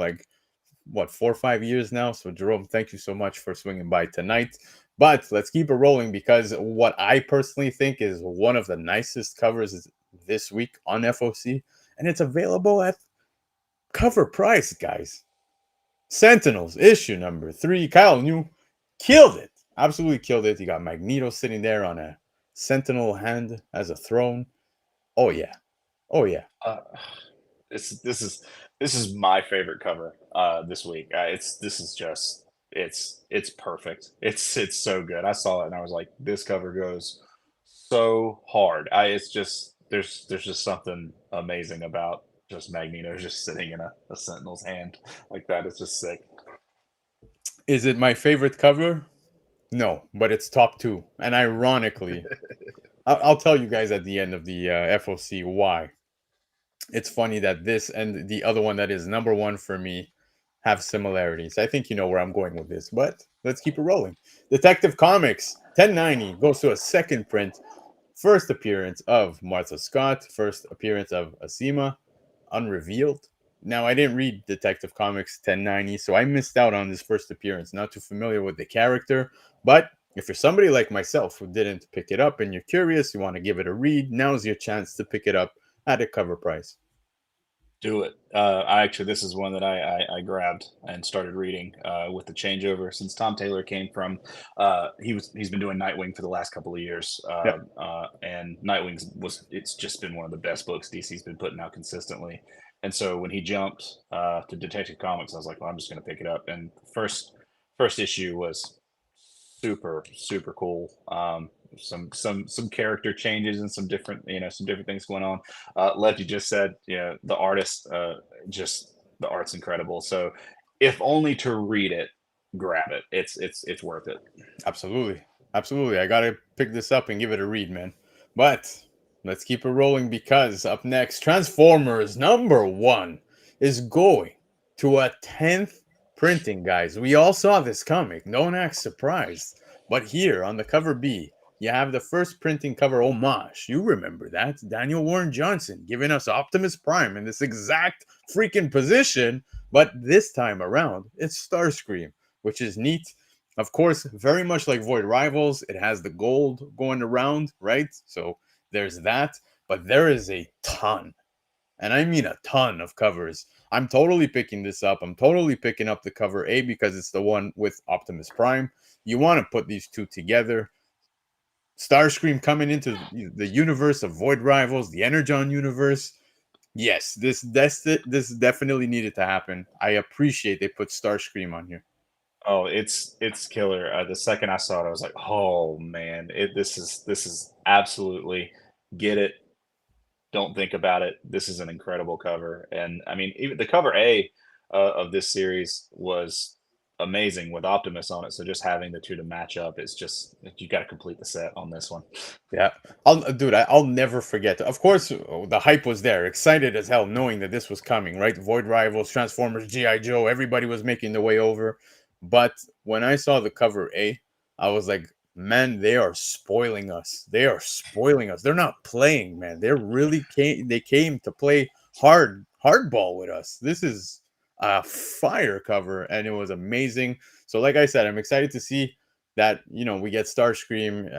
4 or 5 years now. So Jerome, thank you so much for swinging by tonight. But let's keep it rolling because what I personally think is one of the nicest covers this week on FOC, and it's available at Covrprice, guys. Sentinels issue number 3. Kyle New killed it. Absolutely killed it. You got Magneto sitting there on a Sentinel hand as a throne. Oh yeah. This is my favorite cover this week. It's perfect. It's so good. I saw it and I was like, this cover goes so hard. It's just there's just something amazing about just Magneto just sitting in a Sentinel's hand like that. It's just sick. Is it my favorite cover? No, but it's top 2. And ironically, I'll tell you guys at the end of the FOC why. It's funny that this and the other one that is number 1 for me have similarities. I think you know where I'm going with this, but let's keep it rolling. Detective Comics 1090 goes to a second print. First appearance of Martha Scott, first appearance of Asima, unrevealed. Now, I didn't read Detective Comics 1090, so I missed out on this first appearance. Not too familiar with the character, but if you're somebody like myself who didn't pick it up and you're curious, you want to give it a read, now's your chance to pick it up at a cover price. Do it. This is one that I grabbed and started reading with the changeover since Tom Taylor came from. He's been doing Nightwing for the last couple of years, Yep. and it's just been one of the best books DC's been putting out consistently. And so when he jumped to Detective Comics, I was like, well, I'm just going to pick it up. And first issue was super cool. Some character changes and some different things going on. Lev, you just said, the artist, just the art's incredible. So if only to read it, grab it. It's worth it. Absolutely. I gotta pick this up and give it a read, man. But let's keep it rolling, because up next, Transformers #1 is going to a 10th printing, guys. We all saw this comic. Don't act surprised. But here on the cover B, you have the first printing cover homage. You remember that. Daniel Warren Johnson giving us Optimus Prime in this exact freaking position. But this time around, it's Starscream, which is neat. Of course, very much like Void Rivals, it has the gold going around, right? So there's that. But there is a ton, and I mean a ton of covers. I'm totally picking this up. I'm totally picking up the cover A because it's the one with Optimus Prime. You want to put these two together. Starscream coming into the universe of Void Rivals, the Energon universe. Yes, this definitely needed to happen. I appreciate they put Starscream on here. Oh, it's killer. The second I saw it, I was like, oh man, this is absolutely get it. Don't think about it. This is an incredible cover, and I mean, even the cover A of this series was amazing with Optimus on it. So just having the two to match up is just, you got to complete the set on this one. Yeah, I'll never forget. Of course, the hype was there, excited as hell, knowing that this was coming. Right, Void Rivals, Transformers, GI Joe, everybody was making their way over. But when I saw the cover A, I was like, man, they are spoiling us. They are spoiling us. They're not playing, man. They came to play hardball with us. This is a fire cover, and it was amazing. So like I said, I'm excited to see that, we get Starscream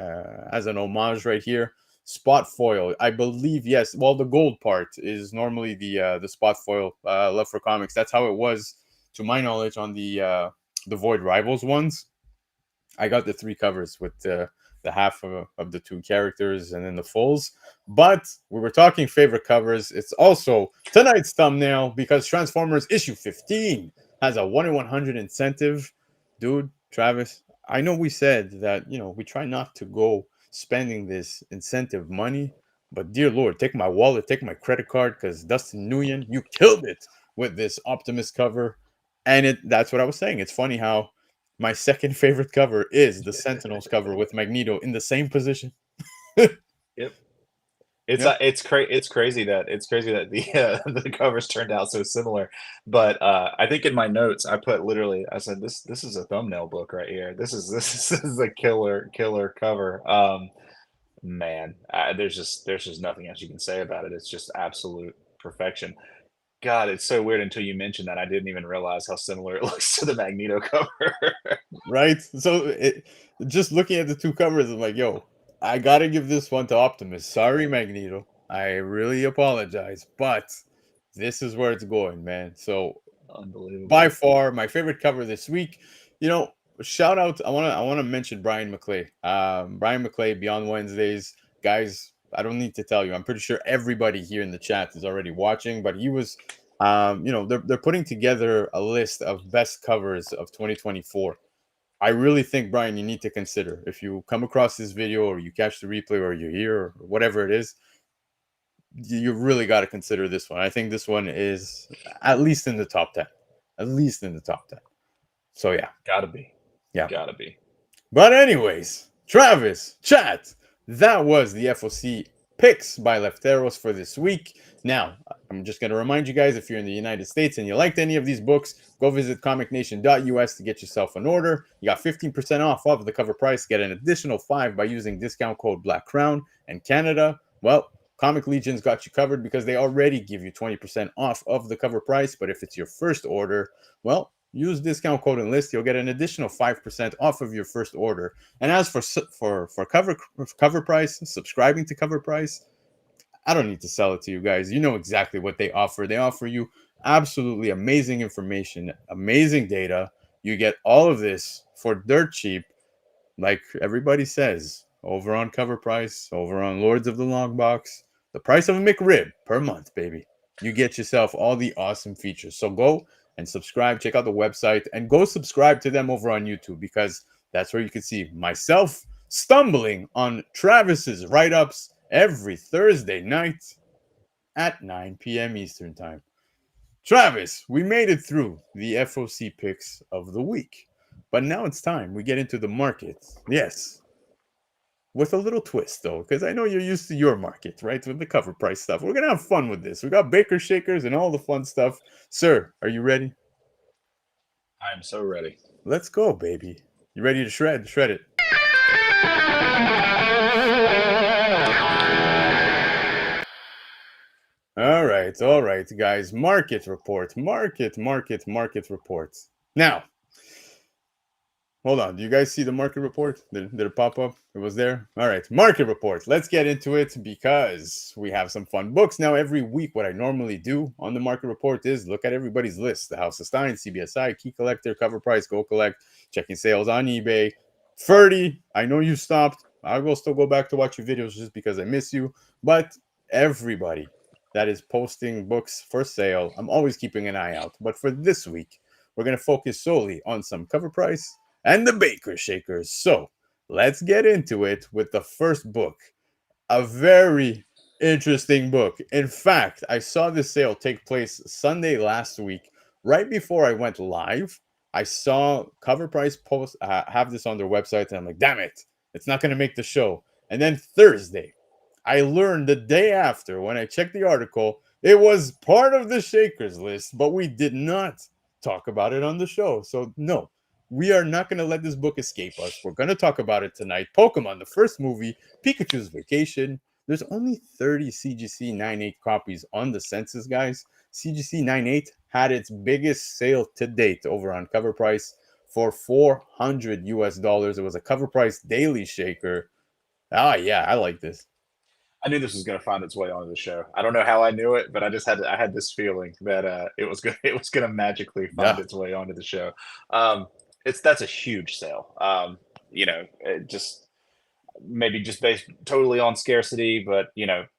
as an homage right here. Spot foil, I believe, yes. Well, the gold part is normally the spot foil. Love for Comics. That's how it was, to my knowledge, on the Void Rivals ones. I got the 3 covers with the half of the 2 characters and then the fulls. But we were talking favorite covers. It's also tonight's thumbnail, because Transformers issue 15 has a 1 in 100 incentive. Dude, Travis, I know we said that, we try not to go spending this incentive money, but dear Lord, take my wallet, take my credit card, because Dustin Nguyen, you killed it with this Optimus cover. And that's what I was saying. It's funny how my second favorite cover is the Sentinels cover with Magneto in the same position. Yep. It's crazy that the the covers turned out so similar. But I think in my notes I put, literally, I said this is a thumbnail book right here. This is a killer cover. Man, there's just nothing else you can say about it. It's just absolute perfection. God, it's so weird until you mentioned that. I didn't even realize how similar it looks to the Magneto cover. Right? So just looking at the 2 covers, I'm like, yo, I gotta give this one to Optimus. Sorry, Magneto. I really apologize, but this is where it's going, man. So Unbelievable. by far my favorite cover this week. Shout out. I wanna mention Brian McClay. Brian McClay, Beyond Wednesdays, guys. I don't need to tell you. I'm pretty sure everybody here in the chat is already watching. But he was, they're putting together a list of best covers of 2024. I really think, Brian, you need to consider, if you come across this video or you catch the replay or you're here or whatever it is, you really got to consider this one. I think this one is at least in the top 10. At least in the top 10. So yeah. Gotta be. Yeah. Gotta be. But anyways, Travis, chat, that was the FOC picks by Lefteros for this week. Now, I'm just going to remind you guys, if you're in the United States and you liked any of these books, go visit comicnation.us to get yourself an order. You got 15% off of the cover price. Get an additional 5 by using discount code Black Crown. And Canada, well, Comic Legion's got you covered because they already give you 20% off of the cover price. But if it's your first order, well, use discount code Enlist. You'll get an additional 5% off of your first order. And as for cover price, subscribing to Cover Price, I don't need to sell it to you guys. You know exactly what they offer. They offer you absolutely amazing information, amazing data. You get all of this for dirt cheap, like everybody says, over on Cover Price, over on Lords of the Long Box. The price of a McRib per month, baby. You get yourself all the awesome features. So go and subscribe. Check out the website and go subscribe to them over on YouTube, because that's where you can see myself stumbling on Travis's write-ups every Thursday night at 9 p.m. Eastern Time. Travis, we made it through the FOC picks of the week, but now it's time we get into the market. Yes, with a little twist though, because I know you're used to your market, right? With the Cover Price stuff. We're going to have fun with this. We got Baker Shakers and all the fun stuff. Sir, are you ready? I'm so ready. Let's go, baby. You ready to shred? Shred it. All right, guys. Market report. Market reports. Now, hold on. Do you guys see the market report? Did it pop up? It was there? All right. Market report. Let's get into it because we have some fun books. Now, every week, what I normally do on the market report is look at everybody's list. The House of Stein, CBSI, Key Collector, Cover Price, Go Collect, checking sales on eBay. Ferdy, I know you stopped. I will still go back to watch your videos just because I miss you. But everybody that is posting books for sale, I'm always keeping an eye out. But for this week, we're going to focus solely on some Cover Price and the Baker Shakers. So let's get into it with the first book. A very interesting book. In fact, I saw this sale take place Sunday last week, right before I went live. I saw Cover Price post have this on their website, and I'm like, damn it, it's not going to make the show. And then Thursday, I learned the day after when I checked the article, it was part of the Shakers list, but we did not talk about it on the show. So no, we are not going to let this book escape us. We're going to talk about it tonight. Pokemon, the first movie, Pikachu's Vacation. There's only 30 CGC 9.8 copies on the census, guys. CGC 9.8 had its biggest sale to date over on Cover Price for $400 US. It was a Cover Price daily shaker. Ah, yeah, I like this. I knew this was going to find its way onto the show. I don't know how I knew it, but I had this feeling that it was going to magically find its way onto the show. That's a huge sale. It just maybe just based totally on scarcity, but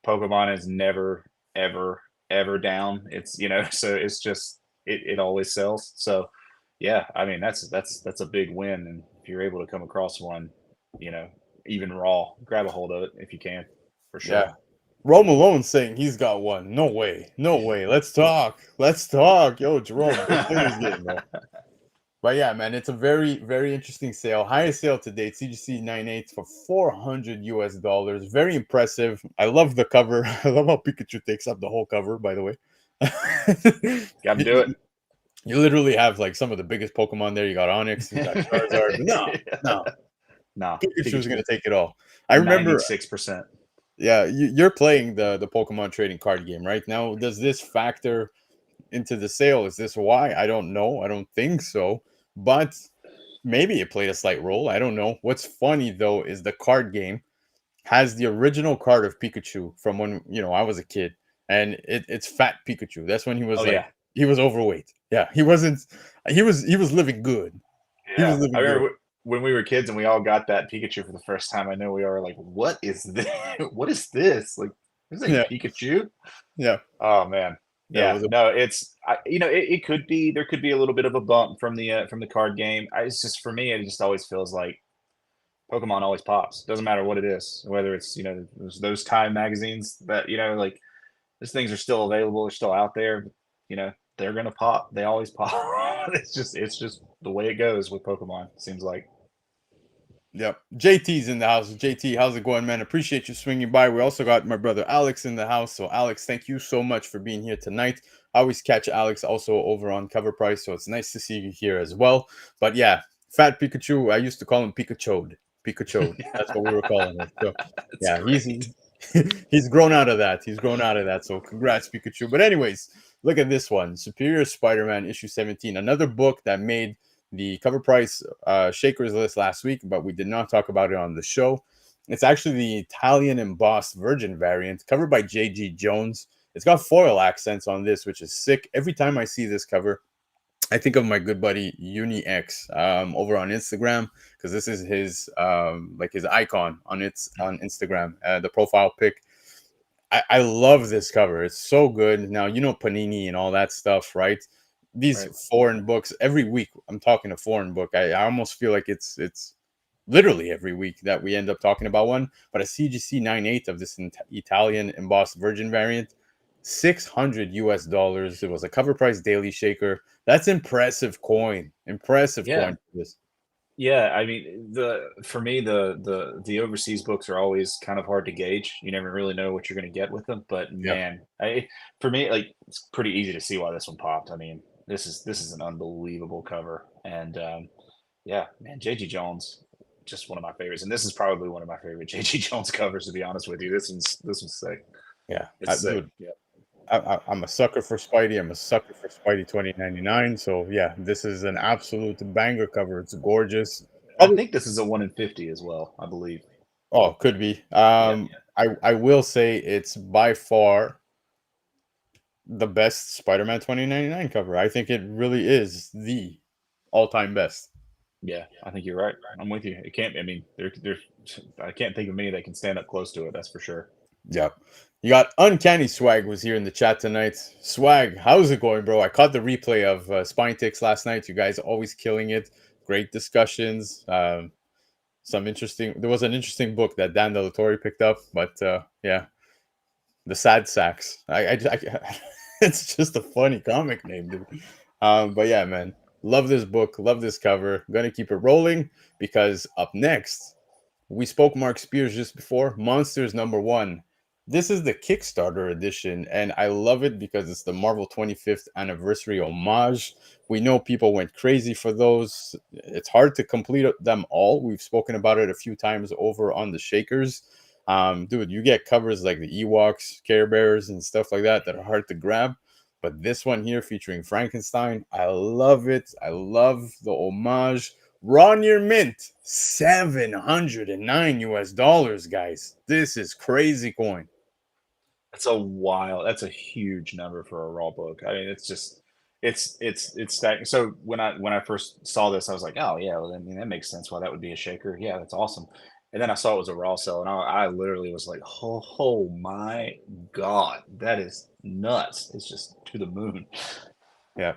Pokemon is never ever down. It's so it's just it always sells. So yeah, I mean that's a big win, and if you're able to come across one, even raw, grab a hold of it if you can. For sure. Yeah. Rome Alone saying he's got one. No way. Let's talk. Yo, Jerome. But yeah, man, it's a very, very interesting sale. Highest sale to date, CGC 9.8 for $400 US. Very impressive. I love the cover. I love how Pikachu takes up the whole cover, by the way. Gotta do it. You literally have like some of the biggest Pokemon there. You got Onyx, you got Charizard. No. Pikachu's going to take it all. I remember 96%. Yeah, you're playing the Pokemon trading card game right now. Does this factor into the sale? Is this why? I don't know. I don't think so. But maybe it played a slight role. I don't know. What's funny though is the card game has the original card of Pikachu from when I was a kid, and it's Fat Pikachu. That's when he was he was overweight. Yeah, he wasn't. He was living good. Yeah, I remember when we were kids and we all got that Pikachu for the first time. I know we all were like, "What is this? What is this? Like, is it Pikachu?" Yeah. Oh man. Yeah. No, it's it could be, there could be a little bit of a bump from the card game. It's just, for me, it just always feels like Pokemon always pops. Doesn't matter what it is, whether it's those Time magazines that like these things are still available, they're still out there. They're gonna pop. They always pop. It's just the way it goes with Pokemon. It seems like. Yep. JT's in the house. JT, how's it going, man? Appreciate you swinging by. We also got my brother Alex in the house. So, Alex, thank you so much for being here tonight. I always catch Alex also over on Covrprice, so it's nice to see you here as well. But yeah, Fat Pikachu, I used to call him Pikachu. Pikachu. That's what we were calling it. So, yeah, he's grown out of that. He's grown out of that. So, congrats, Pikachu. But anyways, look at this one, Superior Spider-Man issue 17, another book that made the Covrprice Shakers list last week, but we did not talk about it on the show. It's actually the Italian embossed Virgin variant, covered by J.G. Jones. It's got foil accents on this, which is sick. Every time I see this cover, I think of my good buddy Uni X over on Instagram, because this is his like his icon on Instagram, the profile pic. I love this cover. It's so good. Now, you know, Panini and all that stuff, right? These foreign books every week. I'm talking a foreign book. I almost feel like it's literally every week that we end up talking about one. But a CGC 9/8 of this Italian embossed Virgin variant, $600 US. It was a Covrprice daily shaker. That's impressive coin. Impressive coin for this. Yeah, I mean, for me the overseas books are always kind of hard to gauge. You never really know what you're going to get with them. But man, for me, like, it's pretty easy to see why this one popped. I mean, this is an unbelievable cover, and yeah, man, JG Jones, just one of my favorites, and this is probably one of my favorite JG Jones covers, to be honest with you. This one's sick. Yeah, It's sick. dude, I'm a sucker for Spidey. I'm a sucker for Spidey 2099. So yeah, this is an absolute banger cover. It's gorgeous. I think this is a 1 in 50 as well, I believe. Oh, could be. I will say it's by far the best Spider-Man 2099 cover. I think it really is the all-time best. Yeah, I think you're right. I'm with you. It can't. I mean, I can't think of many that can stand up close to it. That's for sure. Yeah. You got Uncanny Swag was here in the chat tonight. Swag, how's it going, bro? I caught the replay of Spine Ticks last night. You guys always killing it. Great discussions. There was an interesting book that Dan Delatorre picked up, but yeah, the Sad Sacks. It's just a funny comic name, dude. But yeah, man, love this book, love this cover. Gonna keep it rolling, because up next, we spoke Mark Spears just before. Monsters #1. This is the Kickstarter edition, and I love it because it's the Marvel 25th anniversary homage. We know people went crazy for those. It's hard to complete them all. We've spoken about it a few times over on the Shakers. Dude, you get covers like the Ewoks, Care Bears, and stuff like that are hard to grab. But this one here featuring Frankenstein, I love it. I love the homage. Raw near mint, $709 US, guys. This is crazy coin. That's a huge number for a raw book. I mean, it's just it's staggering. So when I first saw this, I was like, oh yeah, well, I mean, that makes sense why that would be a shaker. Yeah, that's awesome. And then I saw it was a raw sale, and I literally was like, oh my god, that is nuts. It's just to the moon. Yeah.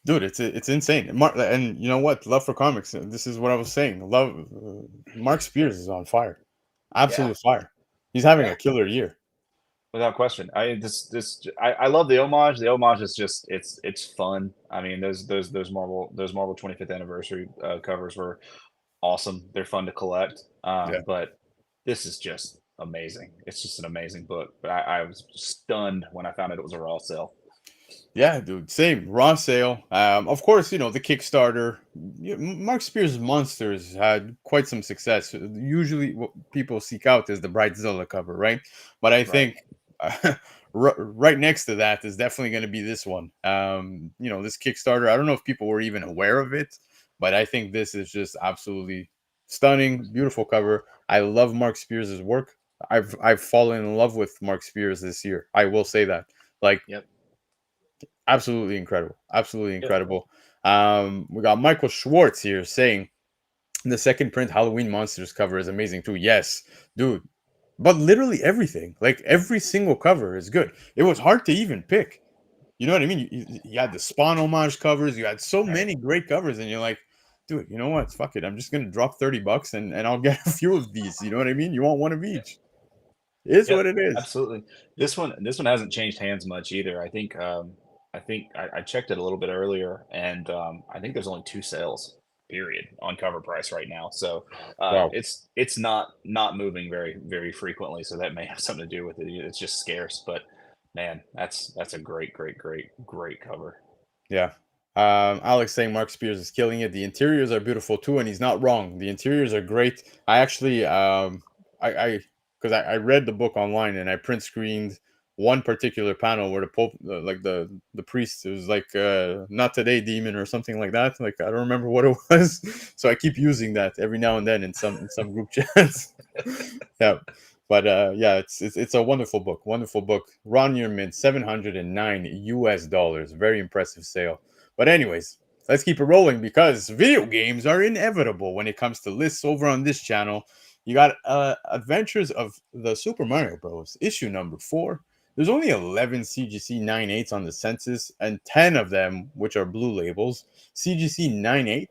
Dude, it's insane. And you know what? Love for comics. This is what I was saying. Mark Spears is on fire. Absolute fire. He's having a killer year. Without question. I love the homage. The homage is just it's fun. I mean, those Marvel 25th anniversary covers were awesome. They're fun to collect. But this is just amazing. It's just an amazing book. But I was stunned when I found out it was a raw sale. Yeah, dude, same raw sale. Of course, you know, the Kickstarter. Mark Spears' Monsters had quite some success. Usually, what people seek out is the Bridezilla cover, right? But I think right next to that is definitely going to be this one. You know, this Kickstarter. I don't know if people were even aware of it, but I think this is just absolutely stunning, beautiful cover. I love Mark Spears' work. I've fallen in love with Mark Spears this year. I will say that. Like, absolutely incredible. Absolutely incredible. We got Michael Schwartz here saying the second print Halloween Monsters cover is amazing too. Yes, dude. But literally everything, like every single cover is good. It was hard to even pick. You know what I mean? You had the Spawn homage covers. You had so many great covers, and you're like, dude, you know what? Fuck it. I'm just gonna drop $30 and I'll get a few of these. You know what I mean? You want one of each. It is what it is. Absolutely. This one hasn't changed hands much either. I think I checked it a little bit earlier, and I think there's only 2 sales. period on Covrprice right now. So Wow. it's not moving very frequently. So that may have something to do with it. It's just scarce. But man, that's a great cover. Yeah. Alex saying Mark Spears is killing it. The interiors are beautiful too, and he's not wrong. The interiors are great. I actually, I because I read the book online and I print screened one particular panel where the Pope, like the priest, it was like not today demon or something like that. Like I don't remember what it was, so I keep using that every now and then in some group chats. Yeah. But yeah, it's a wonderful book. Wonderful book. Ron Yearman, $709. Very impressive sale. But anyways, let's keep it rolling because video games are inevitable when it comes to lists over on this channel. You got Adventures of the Super Mario Bros. Issue number 4. There's only 11 CGC 9.8s on the census, and 10 of them, which are blue labels. CGC 9.8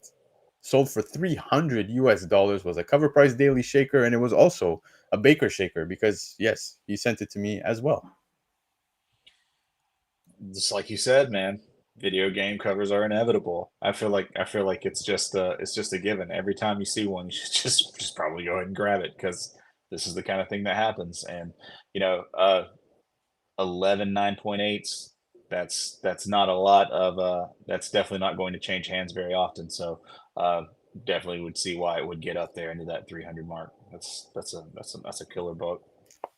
sold for $300, was a cover price daily shaker, and it was also a Baker shaker because yes, he sent it to me as well. Just like you said, man, video game covers are inevitable. I feel like it's just a given. Every time you see one, you should just probably go ahead and grab it because this is the kind of thing that happens. And you know, 11 9.8s. That's not a lot of. That's definitely not going to change hands very often. So definitely would see why it would get up there into that 300 mark. That's a killer book.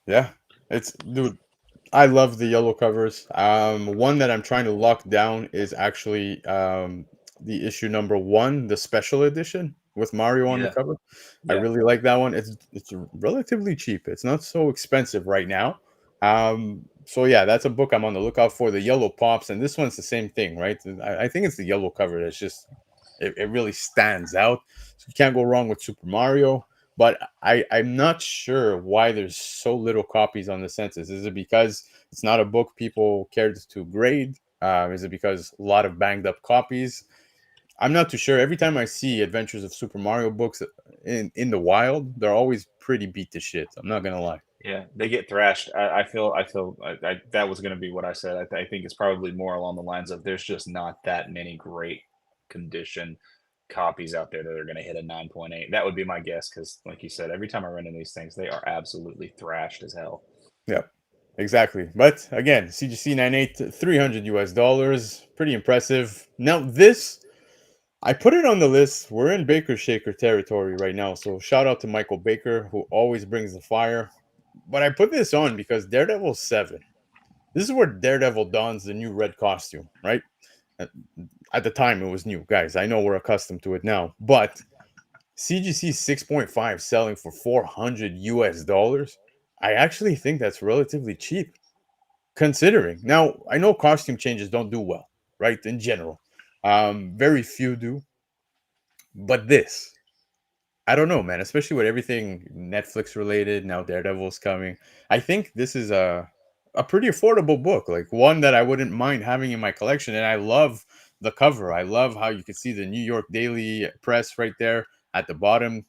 Yeah, it's dude. I love the yellow covers. One that I'm trying to lock down is actually the issue number 1, the special edition with Mario on the Yeah, cover. I yeah. really like that one. It's relatively cheap. It's not so expensive right now. So yeah, that's a book I'm on the lookout for. The yellow pops, and this one's the same thing, right? I think it's the yellow cover that's just it really stands out. So you can't go wrong with Super Mario. But I'm not sure why there's so little copies on the census. Is it because it's not a book people cared to grade? Is it because a lot of banged up copies? I'm not too sure. Every time I see Adventures of Super Mario books in the wild, they're always pretty beat to shit. I'm not gonna lie. Yeah, they get thrashed. That was going to be what I said. I think it's probably more along the lines of there's just not that many great condition copies out there that are going to hit a 9.8. That would be my guess because, like you said, every time I run into these things, they are absolutely thrashed as hell. Yeah, exactly. But again, CGC 9.8, $300, pretty impressive. Now this, I put it on the list. We're in Baker Shaker territory right now, so shout out to Michael Baker who always brings the fire. But I put this on because Daredevil 7. This is where Daredevil dons the new red costume, right? At the time, it was new. Guys, I know we're accustomed to it now, but CGC 6.5 selling for $400. I actually think that's relatively cheap considering. Now, I know costume changes don't do well, right? In general, very few do, but this, I don't know, man. Especially with everything Netflix related. Now Daredevil's coming. I think this is a pretty affordable book. Like one that I wouldn't mind having in my collection. And I love the cover. I love how you can see the New York Daily Press right there at the bottom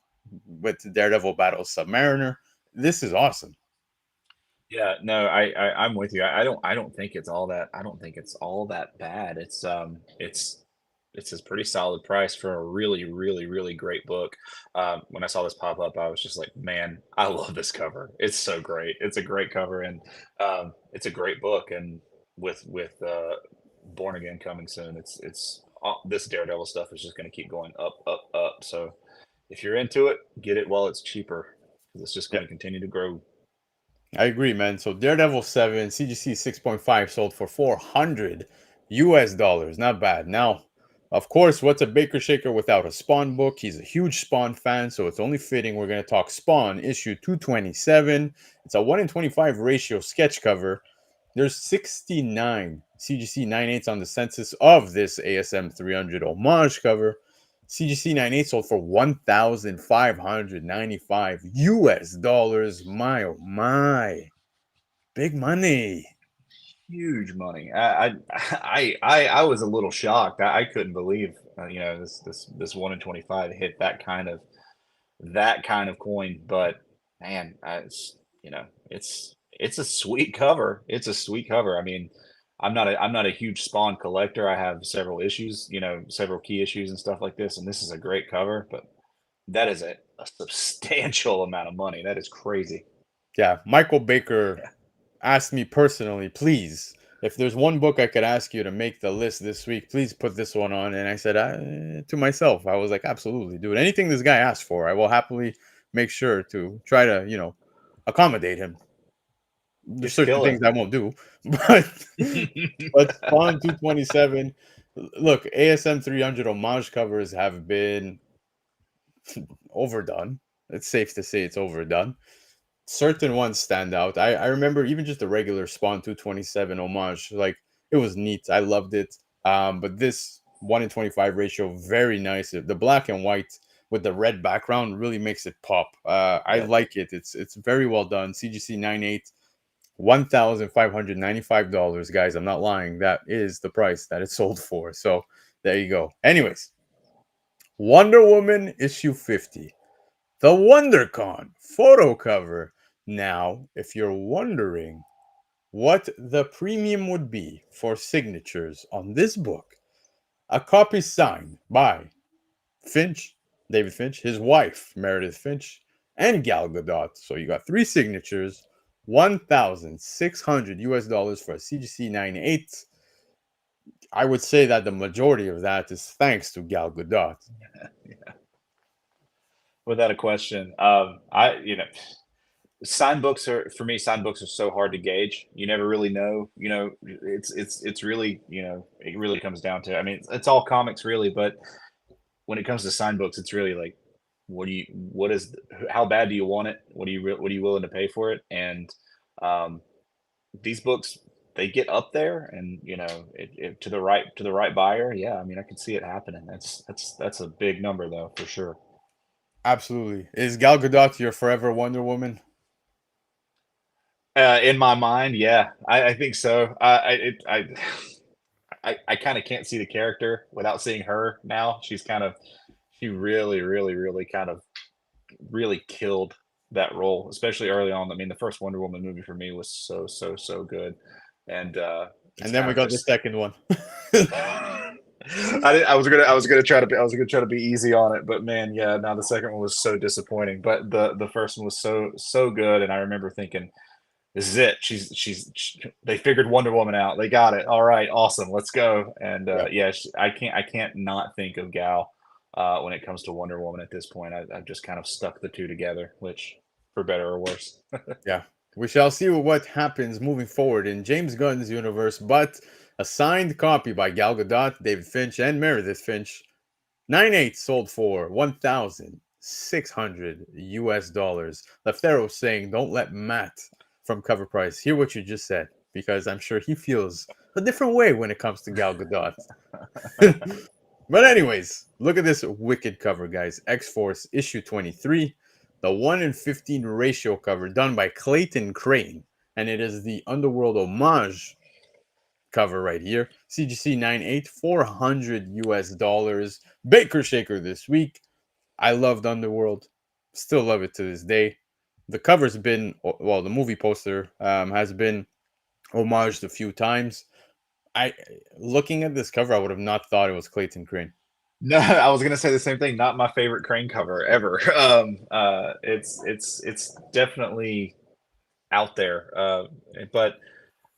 with Daredevil battles Submariner. This is awesome. Yeah, no, I'm with you. I don't think it's all that. I don't think it's all that bad. It's a pretty solid price for a really great book. When I saw this pop up, I was just like, man, I love this cover. It's so great. It's a great cover, and it's a great book. And with Born Again coming soon, it's this Daredevil stuff is just going to keep going up. So if you're into it, get it while it's cheaper because it's just going to continue to grow. I agree, man. So Daredevil 7, CGC 6.5 sold for $400. Not bad. Now, of course, what's a Baker Shaker without a Spawn book? He's a huge Spawn fan, so it's only fitting we're going to talk Spawn issue 227. It's a 1 in 25 ratio sketch cover. There's 69 CGC 9.8s on the census of this ASM 300 homage cover. CGC 9.8 sold for $1,595. My oh my, big money. Huge money. I was a little shocked. I couldn't believe this 1 in 25 hit that kind of coin. But man, it's a sweet cover. It's a sweet cover. I mean, I'm not a huge Spawn collector. I have several issues, several key issues and stuff like this, and this is a great cover, but that is a substantial amount of money. That is crazy. Yeah, Michael Baker asked me personally, please, if there's one book I could ask you to make the list this week, please put this one on. And I said to myself, I was like, absolutely, dude. Anything this guy asks for, I will happily make sure to try to, accommodate him. There's He's certain things killing. I won't do, but Spawn 227. Look, ASM 300 homage covers have been overdone. It's safe to say it's overdone. Certain ones stand out. I remember even just the regular Spawn 227 homage, like it was neat. I loved it. But this 1 in 25 ratio, very nice. The black and white with the red background really makes it pop. I like it. It's very well done. CGC 98, $1,595, guys. I'm not lying. That is the price that it sold for. So there you go. Anyways, Wonder Woman issue 50. The WonderCon photo cover. Now, if you're wondering what the premium would be for signatures on this book, a copy signed by David Finch, his wife, Meredith Finch, and Gal Gadot. So you got 3 signatures, $1,600 for a CGC 98. I would say that the majority of that is thanks to Gal Gadot. Yeah. Without a question. Signed books are for me. Signed books are so hard to gauge. You never really know. It's really it really comes down to. I mean, it's all comics really, but when it comes to signed books, it's really like, how bad do you want it? What are you willing to pay for it? And these books, they get up there, and to the right buyer. Yeah, I mean, I can see it happening. That's a big number though, for sure. Absolutely. Is Gal Gadot your forever Wonder Woman? In my mind, yeah, I think so. I kind of can't see the character without seeing her now. She really, really, really kind of really killed that role, especially early on. I mean, the first Wonder Woman movie for me was so good, and it's And then kind we of got the just. second one. I was gonna try to be easy on it, but man, yeah, now the second one was so disappointing. But the first one was so good, and I remember thinking, this is it. They figured Wonder Woman out. They got it. All right, awesome. Let's go. And Yeah. yeah, I can't not think of Gal when it comes to Wonder Woman at this point. I've just kind of stuck the two together, which for better or worse. Yeah. We shall see what happens moving forward in James Gunn's universe, but a signed copy by Gal Gadot, David Finch, and Meredith Finch, 9/8 sold for $1,600. Leftero saying, don't let Matt from Covrprice hear what you just said, because I'm sure he feels a different way when it comes to Gal Gadot. But anyways, look at this wicked cover, guys. X-Force issue 23, the 1 in 15 ratio cover done by Clayton Crane, and it is the Underworld homage cover right here. CGC 98, $400. Baker Shaker this week. I loved Underworld, still love it to this day. The cover's been, well, the movie poster has been homaged a few times. Looking at this cover, I would have not thought it was Clayton Crane. No, I was gonna say the same thing. Not my favorite Crane cover ever. It's definitely out there. But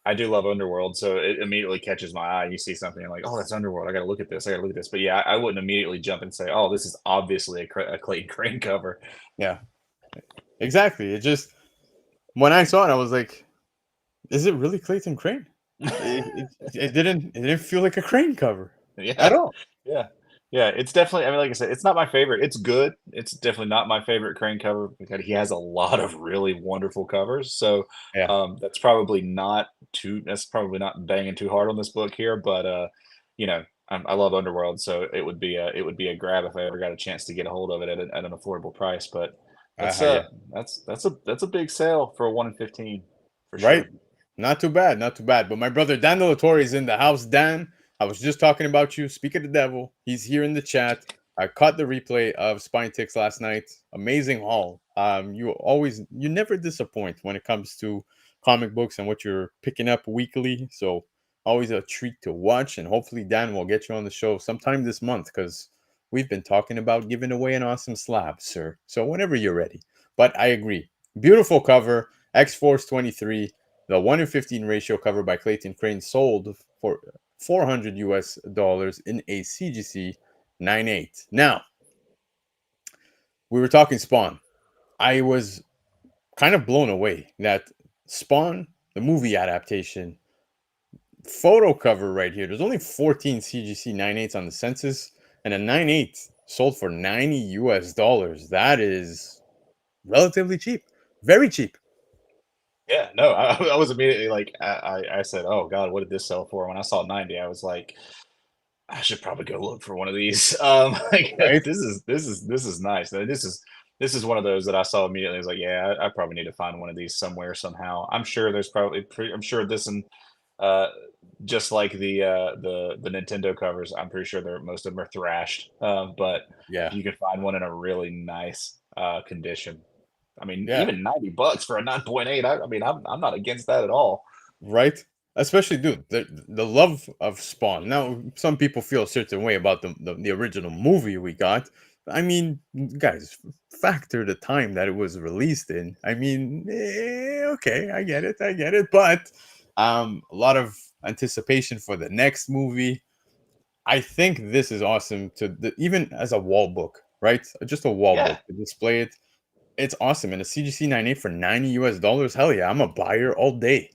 I do love Underworld, so it immediately catches my eye. You see something like, oh, that's Underworld. I got to look at this. I got to look at this. But yeah, I wouldn't immediately jump and say, oh, this is obviously a Clayton Crane cover. Yeah, exactly. It just, when I saw it, I was like, is it really Clayton Crane? It didn't feel like a Crane cover at Yeah, all. yeah, yeah. It's definitely. I mean, like I said, it's not my favorite. It's good. It's definitely not my favorite Crane cover because he has a lot of really wonderful covers. So Yeah, that's probably not too. That's probably not banging too hard on this book here. But I love Underworld, so it would be a grab if I ever got a chance to get a hold of it at an affordable price. But yeah, that's a big sale for a 1 in 15 for right. sure. Not too bad, not too bad. But my brother Dan Delatorre is in the house. Dan, I was just talking about you. Speak of the devil. He's here in the chat. I caught the replay of Spine Ticks last night. Amazing haul. You never disappoint when it comes to comic books and what you're picking up weekly. So Always a treat to watch, and hopefully Dan will get you on the show sometime this month because we've been talking about giving away an awesome slab, sir. So whenever you're ready. But I agree. Beautiful cover, X-Force 23, the 1 in 15 ratio cover by Clayton Crane, sold for $400 US in a CGC 9.8. Now, we were talking Spawn. I was kind of blown away that Spawn, the movie adaptation, photo cover right here. There's only 14 CGC 9.8s on the census, and a 9.8 sold for $90 US. That is relatively cheap, very cheap. Yeah, no, I was immediately like, I said, oh God, what did this sell for? When I saw 90, I was like, I should probably go look for one of these. Like, Right? this is nice. This is one of those that I saw immediately. I was like, yeah, I probably need to find one of these somewhere somehow. I'm sure there's probably I'm sure this and uh just like the Nintendo covers, I'm pretty sure they're most of them are thrashed. But if Yeah, you can find one in a really nice condition, I mean, yeah, even $90 for a 9.8, I mean, I'm not against that at all. right. Especially, dude, the love of Spawn. Now, some people feel a certain way about the original movie we got. I mean, guys, factor the time that it was released in. I mean, okay, I get it. But a lot of anticipation for the next movie. I think this is awesome even as a wall book, right? Just a wall Yeah. book to display it. It's awesome. And a CGC 9.8 for $90 US. Hell yeah, I'm a buyer all day.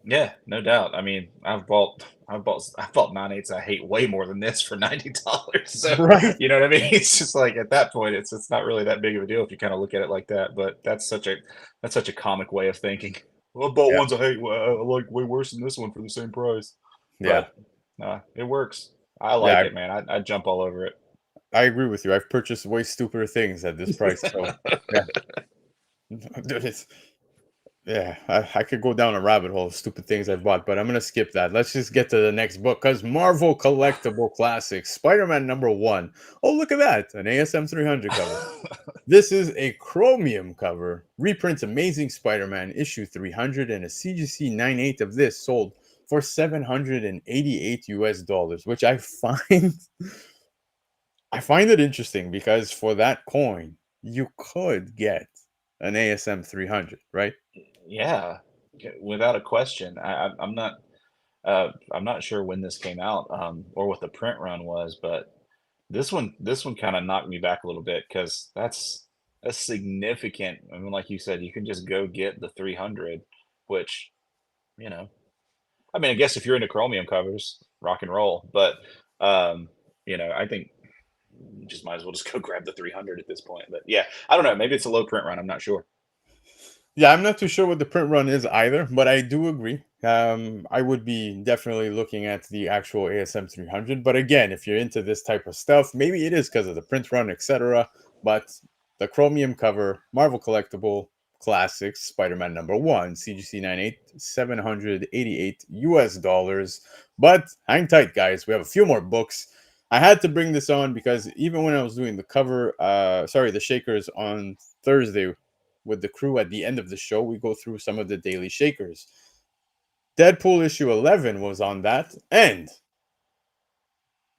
Yeah, no doubt. I mean, I've bought 9.8s I hate way more than this for $90. So, Right. you know what I mean? It's just like at that point it's not really that big of a deal if you kind of look at it like that, but that's such a comic way of thinking. Well, I bought Yeah. ones I hate. Well, I like way worse than this one for the same price. Yeah. But it works. I like Yeah. it, man. I jump all over it. I agree with you. I've purchased way stupider things at this price. So, yeah. Dude, yeah, I could go down a rabbit hole of stupid things I've bought, but I'm gonna skip that. Let's just get to the next book because Marvel Collectible Classics, Spider-Man #1. Oh, look at that, an ASM 300 cover. This is a chromium cover. Reprints Amazing Spider-Man issue 300 and a CGC 9.8 of this sold for $788 US, which I find it interesting because for that coin you could get an ASM 300, right? Yeah, without a question. I'm not sure when this came out, or what the print run was, but this one kind of knocked me back a little bit because that's significant. I mean, like you said, you can just go get the 300, which, you know, I mean, I guess if you're into chromium covers, rock and roll. But I think you just might as well just go grab the 300 at this point. But yeah, I don't know. Maybe it's a low print run. I'm not sure. Yeah, I'm not too sure what the print run is either, but I do agree. I would be definitely looking at the actual ASM 300. But again, if you're into this type of stuff, maybe it is because of the print run, etc. But the chromium cover, Marvel Collectible Classics, Spider-Man #1, CGC 9.8, $788 US. But hang tight, guys. We have a few more books. I had to bring this on because even when I was doing the cover, the shakers on Thursday with the crew at the end of the show, we go through some of the daily shakers. Deadpool issue 11 was on that, and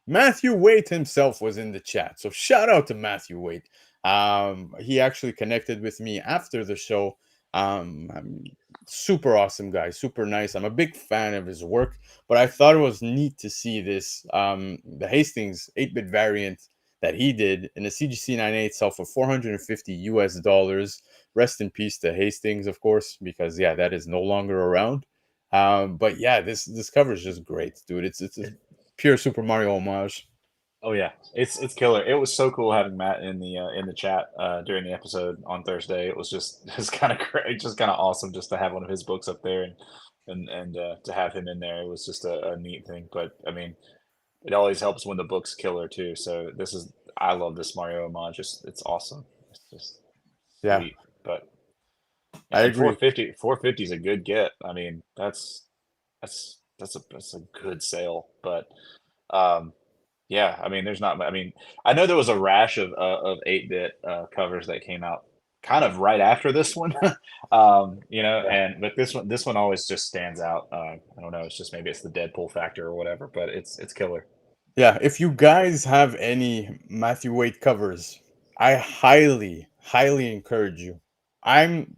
Matthew Waite himself was in the chat. So shout out to Matthew Waite. He actually connected with me after the show. Super awesome guy, super nice. I'm a big fan of his work, but I thought it was neat to see this. The Hastings 8-bit variant that he did in the CGC 9.8 sell for $450 US. Rest in peace to Hastings, of course, because yeah, that is no longer around. But yeah, this cover is just great, dude. It's a pure Super Mario homage. Oh yeah, it's killer. It was so cool having Matt in the chat during the episode on Thursday. It was just kind of great, just kind of awesome just to have one of his books up there and to have him in there. It was just a neat thing. But I mean, it always helps when the book's killer too. So I love this Mario homage. It's awesome. It's just Yeah, sweet. But I and agree. 450 is a good get. I mean, that's a good sale. But um yeah, I mean, there's not. I mean, I know there was a rash of 8-bit covers that came out kind of right after this one. You know, but this one always just stands out. I don't know, it's just maybe it's the Deadpool factor or whatever, but it's killer. Yeah, if you guys have any Matthew Wade covers, I highly encourage you. I'm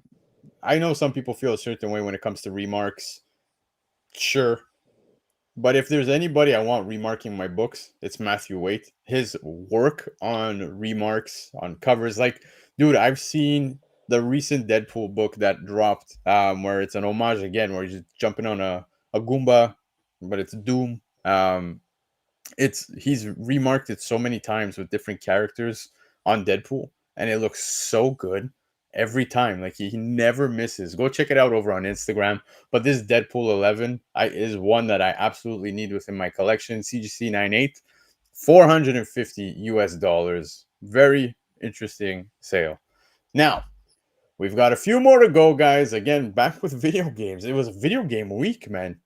I know some people feel a certain way when it comes to remarks. Sure. But if there's anybody I want remarking my books, it's Matthew Waite. His work on remarks, on covers, like, dude, I've seen the recent Deadpool book that dropped, where it's an homage again, where he's just jumping on a Goomba, but it's Doom. He's remarked it so many times with different characters on Deadpool, and it looks so good every time. Like he never misses. Go check it out over on Instagram. But this Deadpool 11 is one that I absolutely need within my collection. CGC 98, $450. Very interesting sale. Now, we've got a few more to go, guys. Again, back with video games. It was a video game week, man.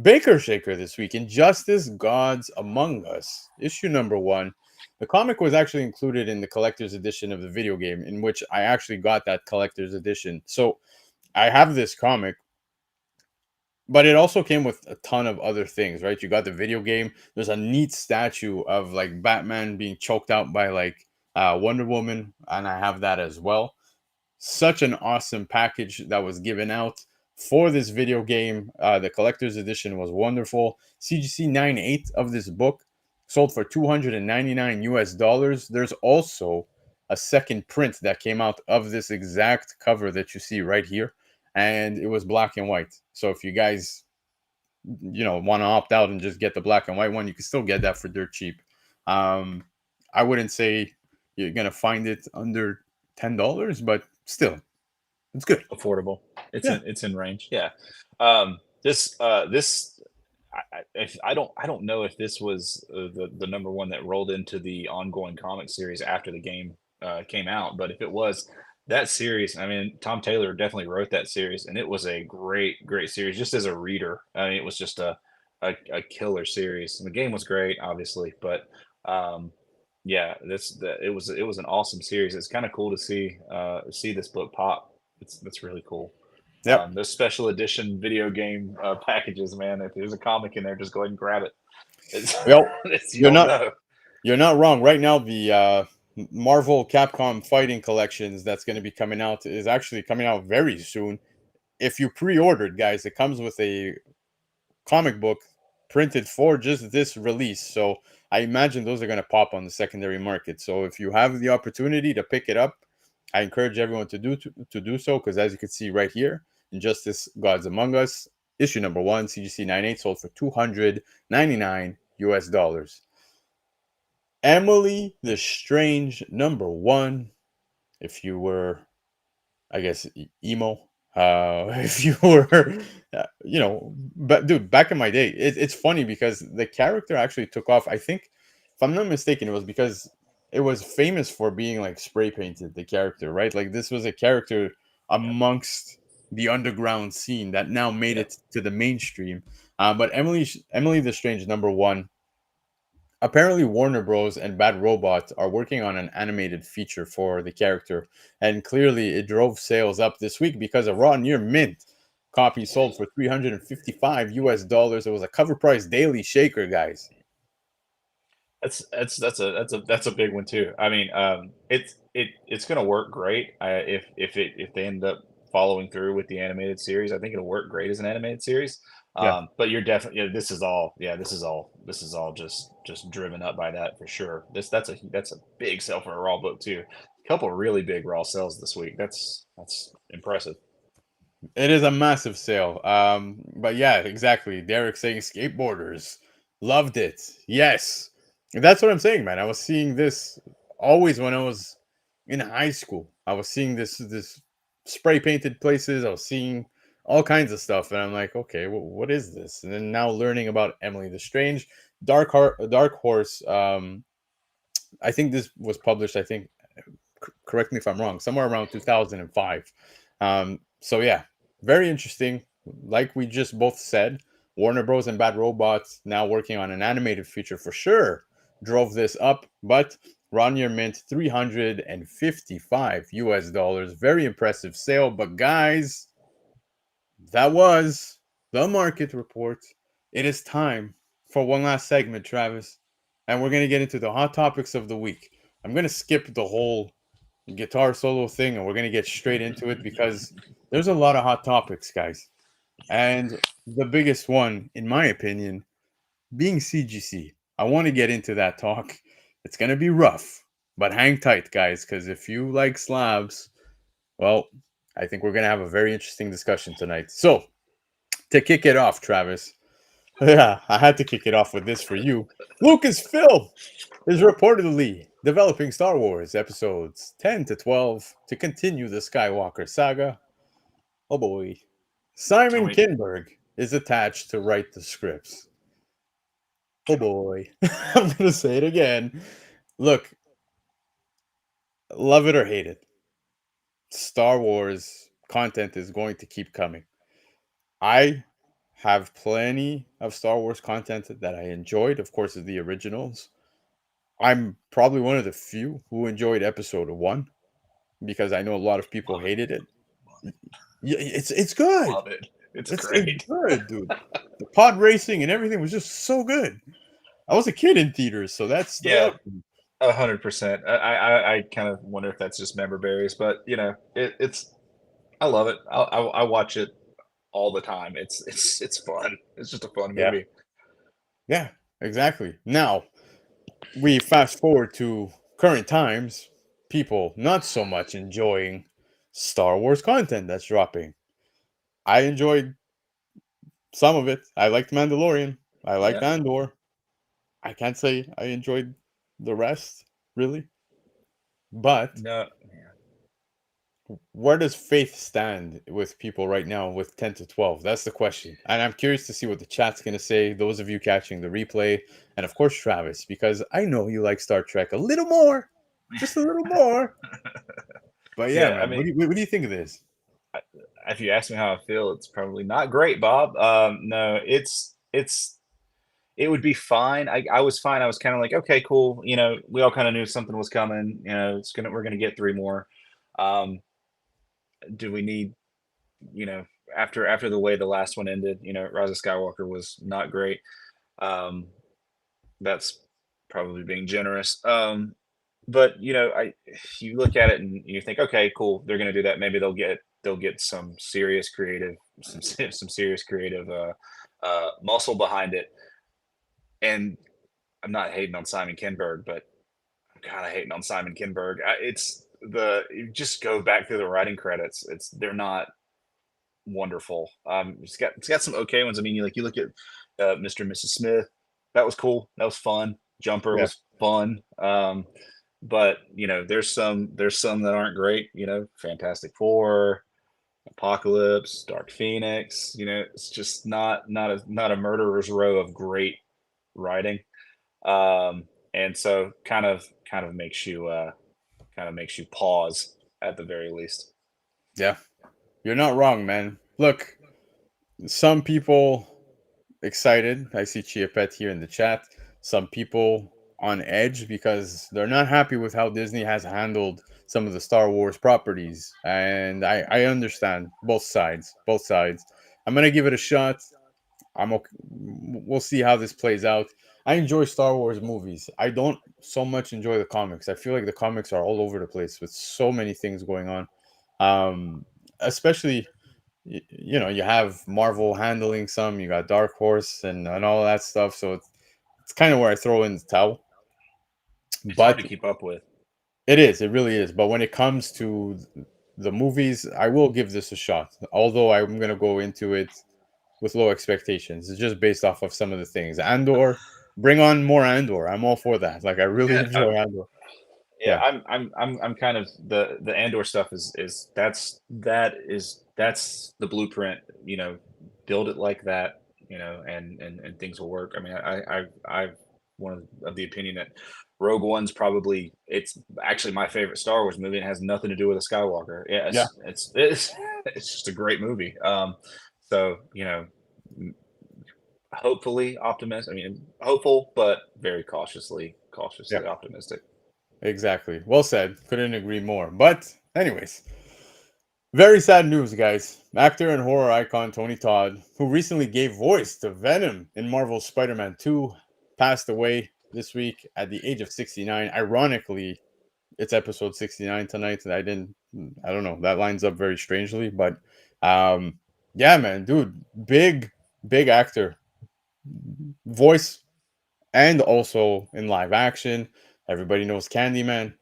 Baker Shaker this week. Injustice Gods Among Us, issue number 1. The comic was actually included in the collector's edition of the video game, in which I actually got that collector's edition. So I have this comic, but it also came with a ton of other things, right? You got the video game. There's a neat statue of like Batman being choked out by like Wonder Woman, and I have that as well. Such an awesome package that was given out for this video game. The collector's edition was wonderful. CGC 98 of this book sold for $299. There's also a second print that came out of this exact cover that you see right here, and it was black and white. So if you guys, want to opt out and just get the black and white one, you can still get that for dirt cheap. I wouldn't say you're gonna find it under $10, but still, it's good. Affordable. It's in range. Yeah. This I don't know if this was the number one that rolled into the ongoing comic series after the game came out, but if it was, that series, I mean, Tom Taylor definitely wrote that series, and it was a great series. Just as a reader, I mean, it was just a killer series. And the game was great, obviously, but yeah, it was an awesome series. It's kind of cool to see this book pop. That's really cool. Yep. Those special edition video game packages, man. If there's a comic in there, just go ahead and grab it. Well, you're not wrong. Right now, the Marvel Capcom fighting collections that's going to be coming out is actually coming out very soon. If you pre-ordered, guys, it comes with a comic book printed for just this release. So I imagine those are going to pop on the secondary market. So if you have the opportunity to pick it up, I encourage everyone to do so, because as you can see right here, Injustice Gods Among Us, issue number 1, CGC 98, sold for $299. Emily the Strange number 1. If you were, I guess, emo, if you were, but dude, back in my day, it's funny because the character actually took off. I think, if I'm not mistaken, it was because it was famous for being like spray painted, the character, right? Like this was a character amongst the underground scene that now made it to the mainstream. But Emily the Strange number 1. Apparently, Warner Bros. And Bad Robot are working on an animated feature for the character, and clearly it drove sales up this week because a raw near mint copy sold for $355. It was a cover price daily shaker, guys. That's a big one too. I mean, it's gonna work great if they end up following through with the animated series. I think it'll work great as an animated series. But you're definitely this is all just driven up by that for sure. That's a big sell for a raw book too. A couple really big raw sales this week. That's impressive. It is a massive sale. But yeah, exactly. Derek saying skateboarders loved it. Yes. That's what I'm saying, man. I was seeing this always when I was in high school. I was seeing this spray painted places. I was seeing all kinds of stuff, and I'm like, okay, well, what is this? And then now learning about Emily the Strange, Dark Horse. I think this was published. I think, correct me if I'm wrong, somewhere around 2005. So yeah, very interesting. Like we just both said, Warner Bros. And Bad Robots now working on an animated feature for sure drove this up. But raw near mint, $355 US. Very impressive sale. But guys, that was the market report. It is time for one last segment, Travis. And we're going to get into the hot topics of the week. I'm going to skip the whole guitar solo thing and we're going to get straight into it because there's a lot of hot topics, guys. And the biggest one, in my opinion, being CGC. I want to get into that talk. It's going to be rough, but hang tight, guys, because if you like slabs, well, I think we're going to have a very interesting discussion tonight. So, to kick it off, Travis, yeah, I had to kick it off with this for you. Lucasfilm is reportedly developing Star Wars episodes 10 to 12 to continue the Skywalker saga. Oh boy. Simon Kinberg is attached to write the scripts. Oh boy. I'm going to say it again. Look, love it or hate it, Star Wars content is going to keep coming. I have plenty of Star Wars content that I enjoyed, of course, the originals. I'm probably one of the few who enjoyed episode 1 because I know a lot of people hated it. Yeah, it's good. Love it. It's It's great. good, dude. The pod racing and everything was just so good. I was a kid in theaters, so that's 100%. I kind of wonder if that's just member berries, but it's I love it. I watch it all the time. It's fun. It's just a fun movie. Yeah, exactly. Now we fast forward to current times. People not so much enjoying Star Wars content that's dropping. I enjoyed some of it. I liked Mandalorian. I liked Andor. I can't say I enjoyed the rest, really. But No. where does faith stand with people right now with 10 to 12? That's the question. And I'm curious to see what the chat's going to say, those of you catching the replay, and of course, Travis, because I know you like Star Trek a little more, just a little more. But yeah, man, I mean, what do you think of this? if you ask me how I feel, it's probably not great, Bob. No, it would be fine. I was fine. I was kind of like, okay, cool. We all kind of knew something was coming. We're gonna get 3 more. Do we need, after the way the last one ended, Rise of Skywalker was not great. That's probably being generous. But you look at it and you think, okay, cool, they're gonna do that. Maybe they'll get some serious creative muscle behind it. And I'm not hating on Simon Kinberg, but I'm kind of hating on Simon Kinberg. You just go back through the writing credits. They're not wonderful. It's got some okay ones. I mean, you look at Mr. and Mrs. Smith. That was cool. That was fun. Jumper was fun. But there's some that aren't great. Fantastic Four, Apocalypse, Dark Phoenix. It's just not a murderer's row of great writing. And so kind of makes you pause at the very least. Yeah, you're not wrong, man. Look, some people excited. I see Chiapet here in the chat. Some people on edge because they're not happy with how Disney has handled some of the Star Wars properties. And I understand both sides. Both sides. I'm gonna give it a shot. I'm okay. We'll see how this plays out. I enjoy Star Wars movies. I don't so much enjoy the comics. I feel like the comics are all over the place with so many things going on. Especially you have Marvel handling some, you got Dark Horse and all that stuff. So it's kind of where I throw in the towel. It's But hard to keep up with. it really is. But when it comes to the movies, I will give this a shot. Although I'm gonna go into it with low expectations. It's just based off of some of the things. Andor, bring on more Andor. I'm all for that. Like I really enjoy Andor. Yeah, I'm kind of the Andor stuff is that's the blueprint. Build it like that. And things will work. I mean, I've one of the opinion that Rogue One's probably it's actually my favorite Star Wars movie. It has nothing to do with a Skywalker. It's just a great movie. So hopefully optimistic. I mean, hopeful, but very cautiously optimistic. Exactly. Well said. Couldn't agree more. But anyways, very sad news, guys. Actor and horror icon Tony Todd, who recently gave voice to Venom in Marvel's Spider-Man 2, passed away this week at the age of 69. Ironically, it's episode 69 tonight, and I don't know, that lines up very strangely, but yeah, man, dude, big actor, voice, and also in live action. Everybody knows Candyman.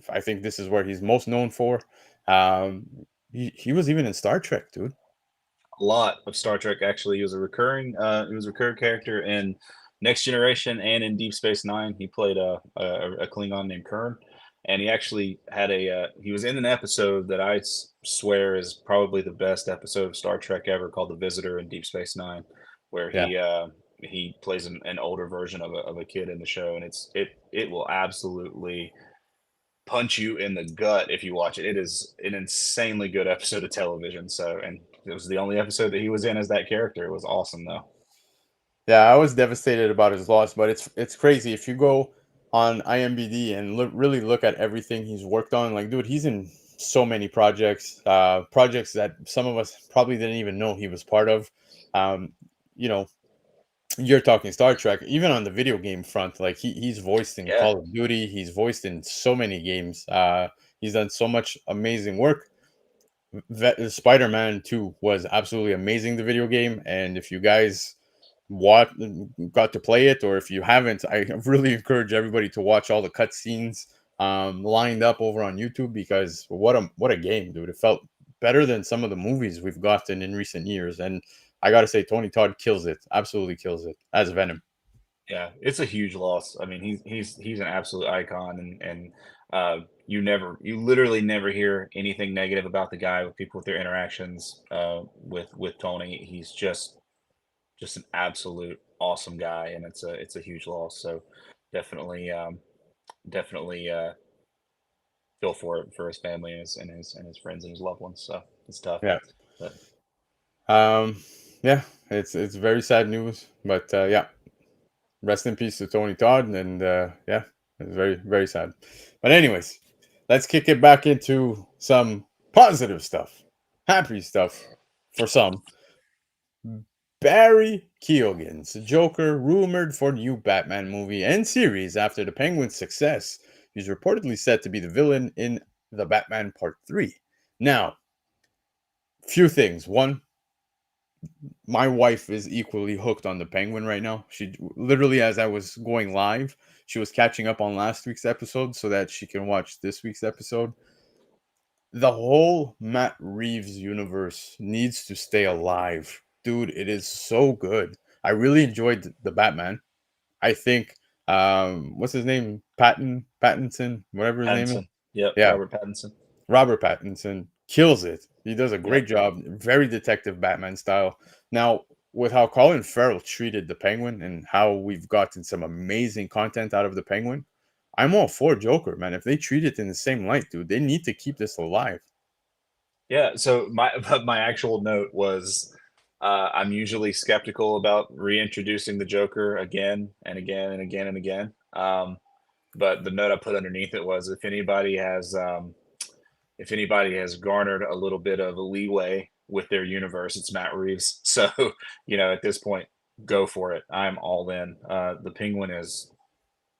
I think this is where he's most known for. Um, he was even in Star Trek, dude. A lot of Star Trek actually. He was a recurring character in Next Generation and in Deep Space Nine. He played a Klingon named Kern, and he actually had he was in an episode that swear is probably the best episode of Star Trek ever, called The Visitor in Deep Space Nine, where Yeah, he plays an older version of a kid in the show, and it will absolutely punch you in the gut if you watch it. It is an insanely good episode of television. So, and it was the only episode that he was in as that character. It was awesome though. yeah, I was devastated about his loss, but it's crazy if you go on IMDb and really look at everything he's worked on. Like, dude, he's in so many projects, projects that some of us probably didn't even know he was part of. Um, you know, you're talking Star Trek, even on the video game front, like he's voiced in Yeah. Call of Duty, he's voiced in so many games. He's done so much amazing work. Spider-Man 2 was absolutely amazing, the video game, and if you guys what got to play it, or if you haven't, I really encourage everybody to watch all the cutscenes lined up over on YouTube, because what a game, dude. It felt better than some of the movies we've gotten in recent years, and I gotta say Tony Todd kills it, absolutely kills it as Venom. Yeah, it's a huge loss. I mean, he's an absolute icon, and you literally never hear anything negative about the guy with people with their interactions with Tony. He's just an absolute awesome guy, and it's a huge loss. So definitely definitely feel for it for his family and his friends and his loved ones. So it's tough, Yeah. but um yeah, it's very sad news, but yeah, rest in peace to Tony Todd, and yeah, it's very sad. But anyways, let's kick it back into some positive stuff, happy stuff for some. Barry Keoghan's Joker, rumored for new Batman movie and series after the Penguin's success. He's reportedly set to be the villain in the Batman Part 3. Now, few things. One, my wife is equally hooked on the Penguin right now. She literally, as I was going live, she was catching up on last week's episode so that she can watch this week's episode. The whole Matt Reeves universe needs to stay alive. Dude, it is so good. I really enjoyed the Batman. I think what's his name? Pattinson, whatever his name is. Pattinson. Yep, Yeah, Robert Pattinson. Robert Pattinson kills it. He does a great Yep. job. Very detective Batman style. Now, with how Colin Farrell treated the Penguin and how we've gotten some amazing content out of the Penguin, I'm all for Joker, man. If they treat it in the same light, dude, they need to keep this alive. Yeah, so my my actual note was I'm usually skeptical about reintroducing the Joker again and again and again and again. But the note I put underneath it was if anybody has garnered a little bit of a leeway with their universe, it's Matt Reeves. So, at this point, go for it. I'm all in. The Penguin is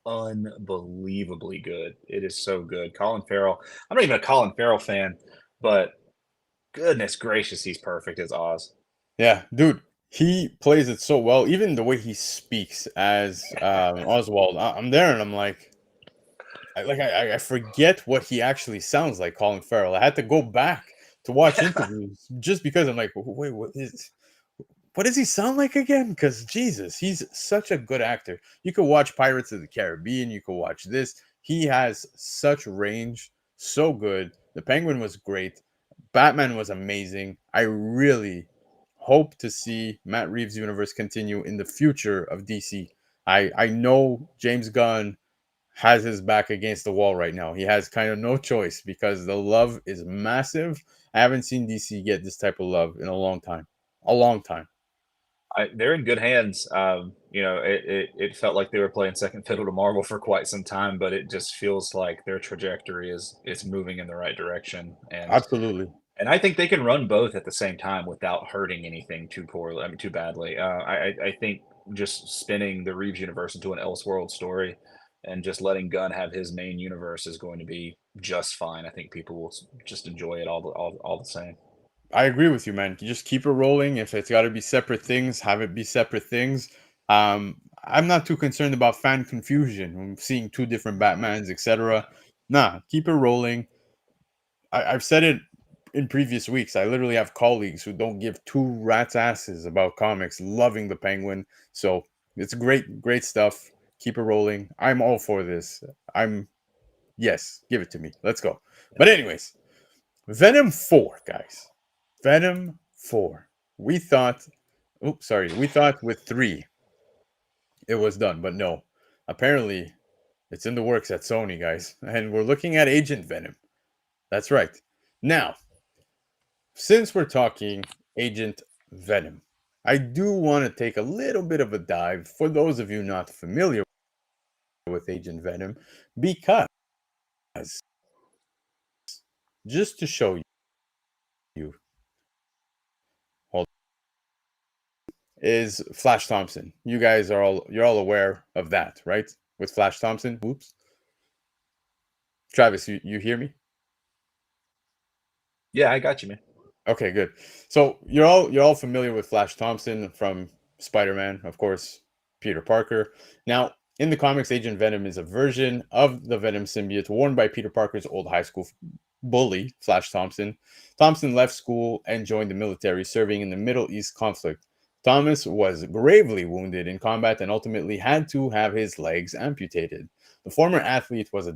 unbelievably good. It is so good. Colin Farrell. I'm not even a Colin Farrell fan, but goodness gracious, he's perfect as Oz. Yeah, dude, he plays it so well. Even the way he speaks as Oswald, I'm there and I'm like, I forget what he actually sounds like, Colin Farrell. I had to go back to watch interviews just because I'm like, wait, what does he sound like again? Because Jesus, he's such a good actor. You could watch Pirates of the Caribbean, you could watch this. He has such range, so good. The Penguin was great. Batman was amazing. I really hope to see Matt Reeves' universe continue in the future of DC. I know James Gunn has his back against the wall right now. He has kind of no choice because the love is massive. I haven't seen DC get this type of love in a long time. A long time. They're in good hands. It felt like they were playing second fiddle to Marvel for quite some time, but it just feels like their trajectory is moving in the right direction. Absolutely. And I think they can run both at the same time without hurting anything too poorly. I mean, too badly. I think just spinning the Reeves universe into an Elseworld story and just letting Gunn have his main universe is going to be just fine. I think people will just enjoy it all the same. I agree with you, man. You just keep it rolling. If it's got to be separate things, have it be separate things. I'm not too concerned about fan confusion. I'm seeing two different Batmans, etc. Nah, keep it rolling. I've said it in previous weeks. I literally have colleagues who don't give two rats' asses about comics, loving the Penguin. So it's great, great stuff. Keep it rolling. I'm all for this. Yes, give it to me. Let's go. But anyways, Venom 4, guys. Venom 4. We thought, we thought with 3 it was done, but no. Apparently, it's in the works at Sony, guys. And we're looking at Agent Venom. That's right. Now, since we're talking Agent Venom, I do want to take a little bit of a dive for those of you not familiar with Agent Venom, because just to show you, hold is Flash Thompson. You guys are you're all aware of that, right? With Flash Thompson. Oops. Travis, you hear me? Yeah, I got you, man. Okay, good. So you're all familiar with Flash Thompson from Spider-Man, of course, Peter Parker. Now, in the comics, Agent Venom is a version of the Venom symbiote worn by Peter Parker's old high school bully, Flash Thompson. Thompson left school and joined the military, serving in the Middle East conflict. Thomas was gravely wounded in combat and ultimately had to have his legs amputated. The former athlete was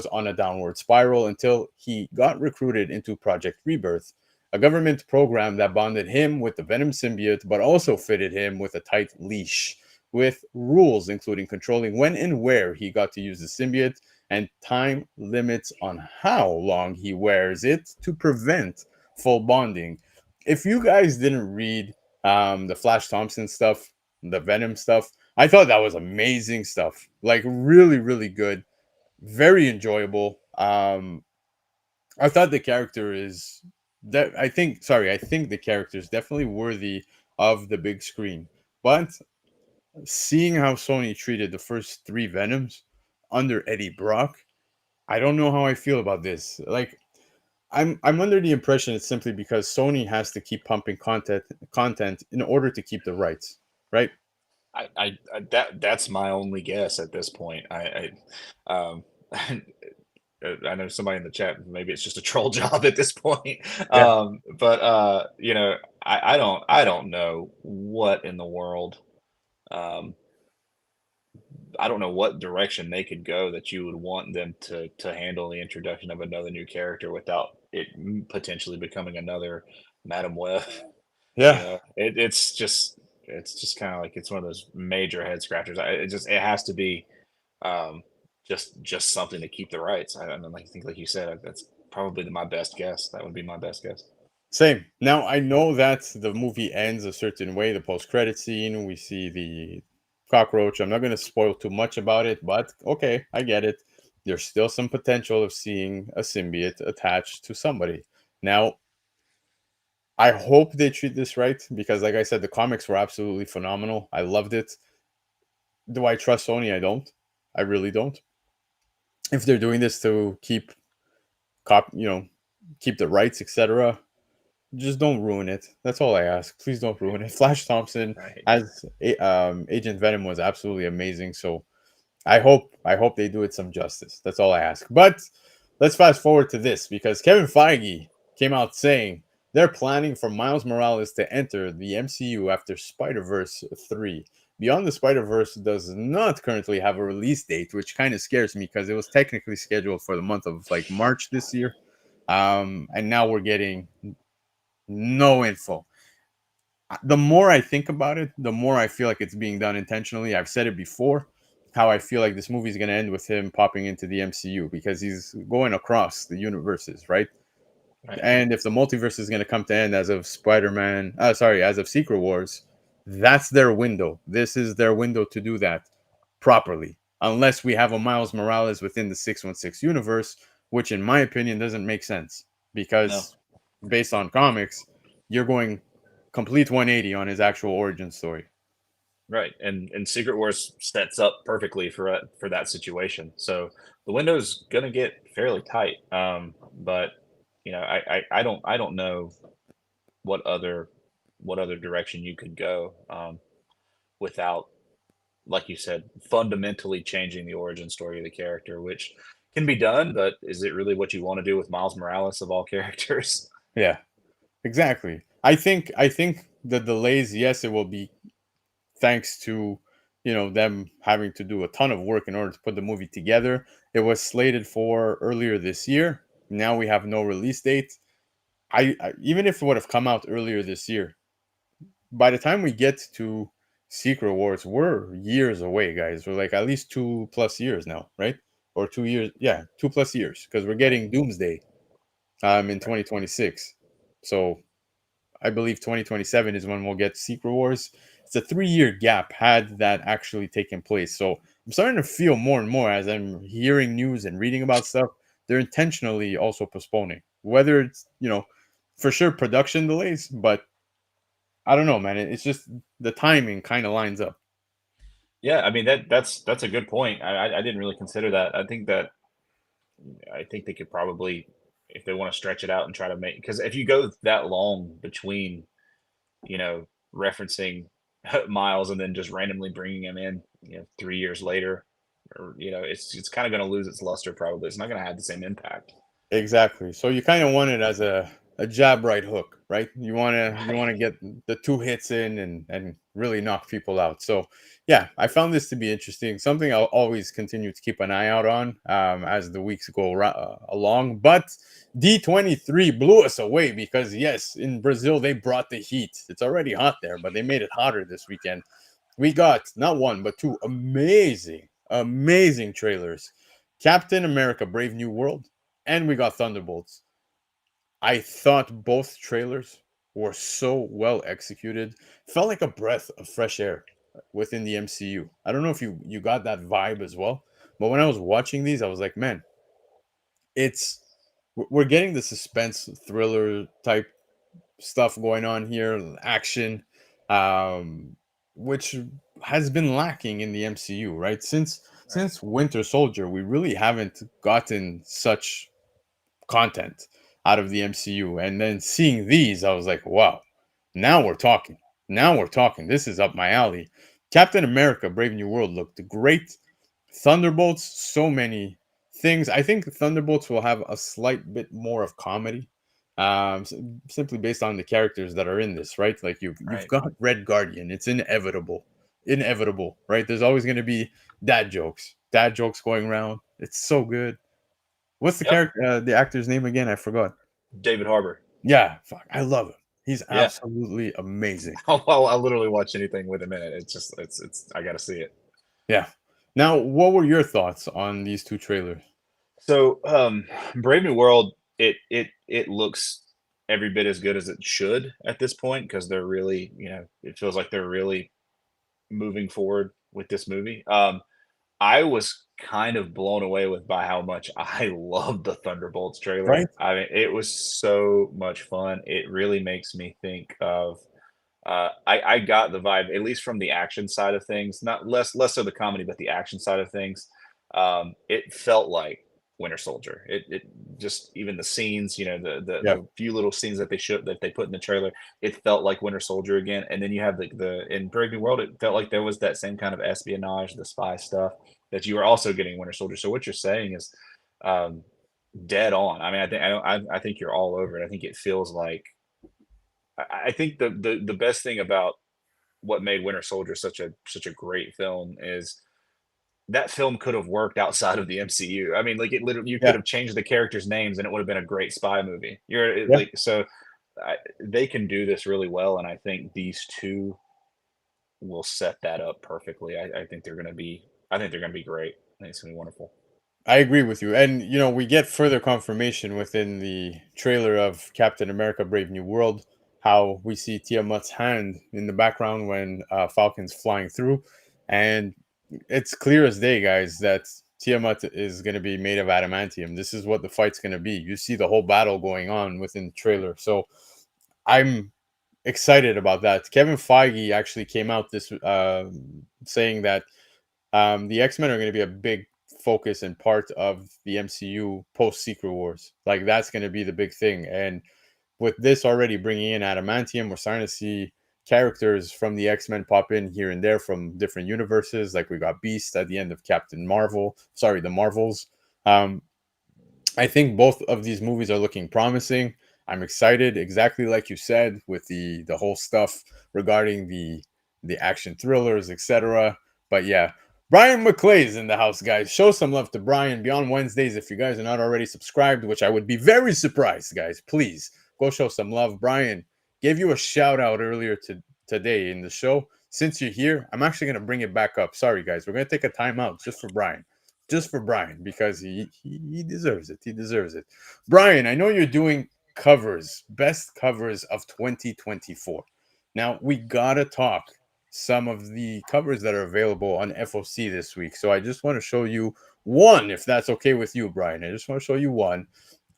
on a downward spiral until he got recruited into Project Rebirth, a government program that bonded him with the Venom symbiote, but also fitted him with a tight leash, with rules including controlling when and where he got to use the symbiote and time limits on how long he wears it to prevent full bonding. If you guys didn't read the Flash Thompson stuff, the Venom stuff, I thought that was amazing stuff. Like really, really good, very enjoyable. I thought the character is that I think the character is definitely worthy of the big screen. But seeing how Sony treated the first 3 Venoms under Eddie Brock, I don't know how I feel about this. Like I'm under the impression it's simply because Sony has to keep pumping content in order to keep the rights, right? That's my only guess at this point. I know somebody in the chat, maybe it's just a troll job at this point. Yeah. I don't know what in the world. I don't know what direction they could go that you would want them to handle the introduction of another new character without it potentially becoming another Madam Web. Yeah. It's just kind of like it's one of those major head scratchers. It has to be just something to keep the rights. I don't think like you said, that's probably my best guess. That would be my best guess. Same. Now I know that the movie ends a certain way. The post-credit scene, we see the cockroach. I'm not going to spoil too much about it, but okay, I get it. There's still some potential of seeing a symbiote attached to somebody. Now, I hope they treat this right because, like I said, the comics were absolutely phenomenal. I loved it. Do I trust Sony? I don't. I really don't. If they're doing this to keep keep the rights, etc., just don't ruin it. That's all I ask. Please don't ruin it. Flash Thompson Right. as Agent Venom was absolutely amazing. So I hope they do it some justice. That's all I ask. But let's fast forward to this because Kevin Feige came out saying they're planning for Miles Morales to enter the MCU after Spider-Verse 3. Beyond the Spider-Verse does not currently have a release date, which kind of scares me because it was technically scheduled for the month of like March this year. And now we're getting no info. The more I think about it, the more I feel like it's being done intentionally. I've said it before, how I feel like this movie is going to end with him popping into the MCU because he's going across the universes, right? Right. And if the multiverse is going to come to end as of as of Secret Wars, That's their window. This is their window to do that properly. Unless we have a Miles Morales within the 616 universe, which in my opinion doesn't make sense No. because based on comics, you're going complete 180 on his actual origin story. Right, and Secret Wars sets up perfectly for that situation. So the window's gonna get fairly tight. But you know, I don't know what other direction you could go without, like you said, fundamentally changing the origin story of the character, which can be done. But is it really what you want to do with Miles Morales of all characters? Yeah, exactly. I think the delays, yes, it will be thanks to them having to do a ton of work in order to put the movie together. It was slated for earlier this year. Now we have no release date. I even if it would have come out earlier this year, by the time we get to Secret Wars, we're years away, guys. We're like at least 2+ years now, right? Or 2 years, yeah, 2+ years, because we're Right. getting Doomsday in 2026. So I believe 2027 is when we'll get Secret Wars. It's a 3-year gap had that actually taken place. So I'm starting to feel more and more as I'm hearing news and reading about stuff. They're intentionally also postponing, whether it's for sure production delays, but I don't know, man. It's just the timing kind of lines up. Yeah, I mean that's a good point. I didn't really consider that. I think they could probably, if they want to stretch it out and try to make, because if you go that long between, you know, referencing Miles and then just randomly bringing him in, 3 years later, or it's kind of going to lose its luster. Probably it's not going to have the same impact. Exactly. So you kind of want it as a jab right hook, right? You want to Right. get the 2 hits in and really knock people out. So yeah, I found this to be interesting. Something I'll always continue to keep an eye out on as the weeks go along. But D23 blew us away because yes, in Brazil they brought the heat. It's already hot there, but they made it hotter this weekend. We got not one but two amazing trailers. Captain America: Brave New World, and we got Thunderbolts. I thought both trailers were so well executed. Felt like a breath of fresh air within the MCU. I don't know if you got that vibe as well, but when I was watching these, I was like, man, it's we're getting the suspense thriller type stuff going on here, action, um, which has been lacking in the MCU, right? Right. Since Winter Soldier, we really haven't gotten such content out of the MCU. And then seeing these, I was like, wow, now we're talking. Now we're talking. This is up my alley. Captain America: Brave New World looked great. Thunderbolts, so many things. I think Thunderbolts will have a slight bit more of comedy, simply based on the characters that are in this, right? Like you've Right. got Red Guardian. It's inevitable, right? There's always going to be dad jokes going around. It's so good. What's the Yep. character, the actor's name again? I forgot. David Harbour. Yeah, fuck, I love him. He's Yeah. absolutely amazing. I'll literally watch anything with him in it. It's just it's I got to see it. Yeah. Now, what were your thoughts on these two trailers? So, Brave New World, it looks every bit as good as it should at this point because they're really, it feels like they're really moving forward with this movie. I was kind of blown away by how much I loved the Thunderbolts Right? trailer. I mean, it was so much fun. It really makes me think of. I got the vibe, at least from the action side of things, not less so the comedy, but the action side of things. It felt like Winter Soldier. It just, even the scenes, Yeah. the few little scenes that they put in the trailer, it felt like Winter Soldier again. And then you have the in Brave New World, it felt like there was that same kind of espionage, the spy stuff that you were also getting in Winter Soldier. So what you're saying is um, dead on. I mean, I think you're all over it. I think it feels like I think the best thing about what made Winter Soldier such a great film is that film could have worked outside of the MCU. I mean, like, it literally, you could Yeah. have changed the characters' names and it would have been a great spy movie. Yeah. Like, so they can do this really well, and I think these two will set that up perfectly. I think they're going to be. I think they're going to be great. I think it's going to be wonderful. I agree with you. And, we get further confirmation within the trailer of Captain America: Brave New World. how we see Tiamat's hand in the background when Falcon's flying through, and it's clear as day, guys, that Tiamat is going to be made of adamantium. This is what the fight's going to be. You see the whole battle going on within the trailer, so I'm excited about that. Kevin Feige actually came out this saying that the X-Men are going to be a big focus and part of the MCU post Secret Wars. Like that's going to be the big thing. And with this already bringing in adamantium, we're starting to see characters from the X-Men pop in here and there from different universes. Like we got Beast at the end of Captain Marvel. Sorry, the Marvels. I think both of these movies are looking promising. I'm excited, exactly like you said, with the whole stuff regarding the action thrillers, etc. But yeah, Brian McClay is in the house, guys. Show some love to Brian. Beyond Wednesdays, if you guys are not already subscribed, which I would be very surprised, guys, please go show some love. Brian gave you a shout out earlier today in the show. Since you're here, I'm actually going to bring it back up. Sorry, guys. We're going to take a timeout just for Brian. Just for Brian, because he deserves it. He deserves it. Brian, I know you're doing covers, best covers of 2024. Now, we got to talk some of the covers that are available on FOC this week. So I just want to show you one, if that's okay with you, Brian. I just want to show you one.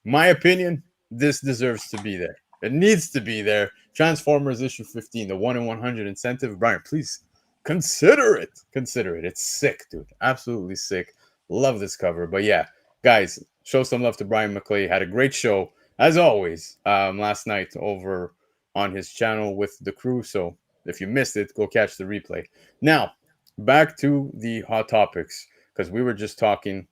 My opinion, this deserves to be there. It needs to be there. Transformers issue 15, the 1 in 100 incentive. Brian, please consider it. Consider it. It's sick, dude. Absolutely sick. Love this cover. But yeah, guys, show some love to Brian McClay. Had a great show, as always, last night over on his channel with the crew. So if you missed it, go catch the replay. Now, back to the hot topics, because we were just talking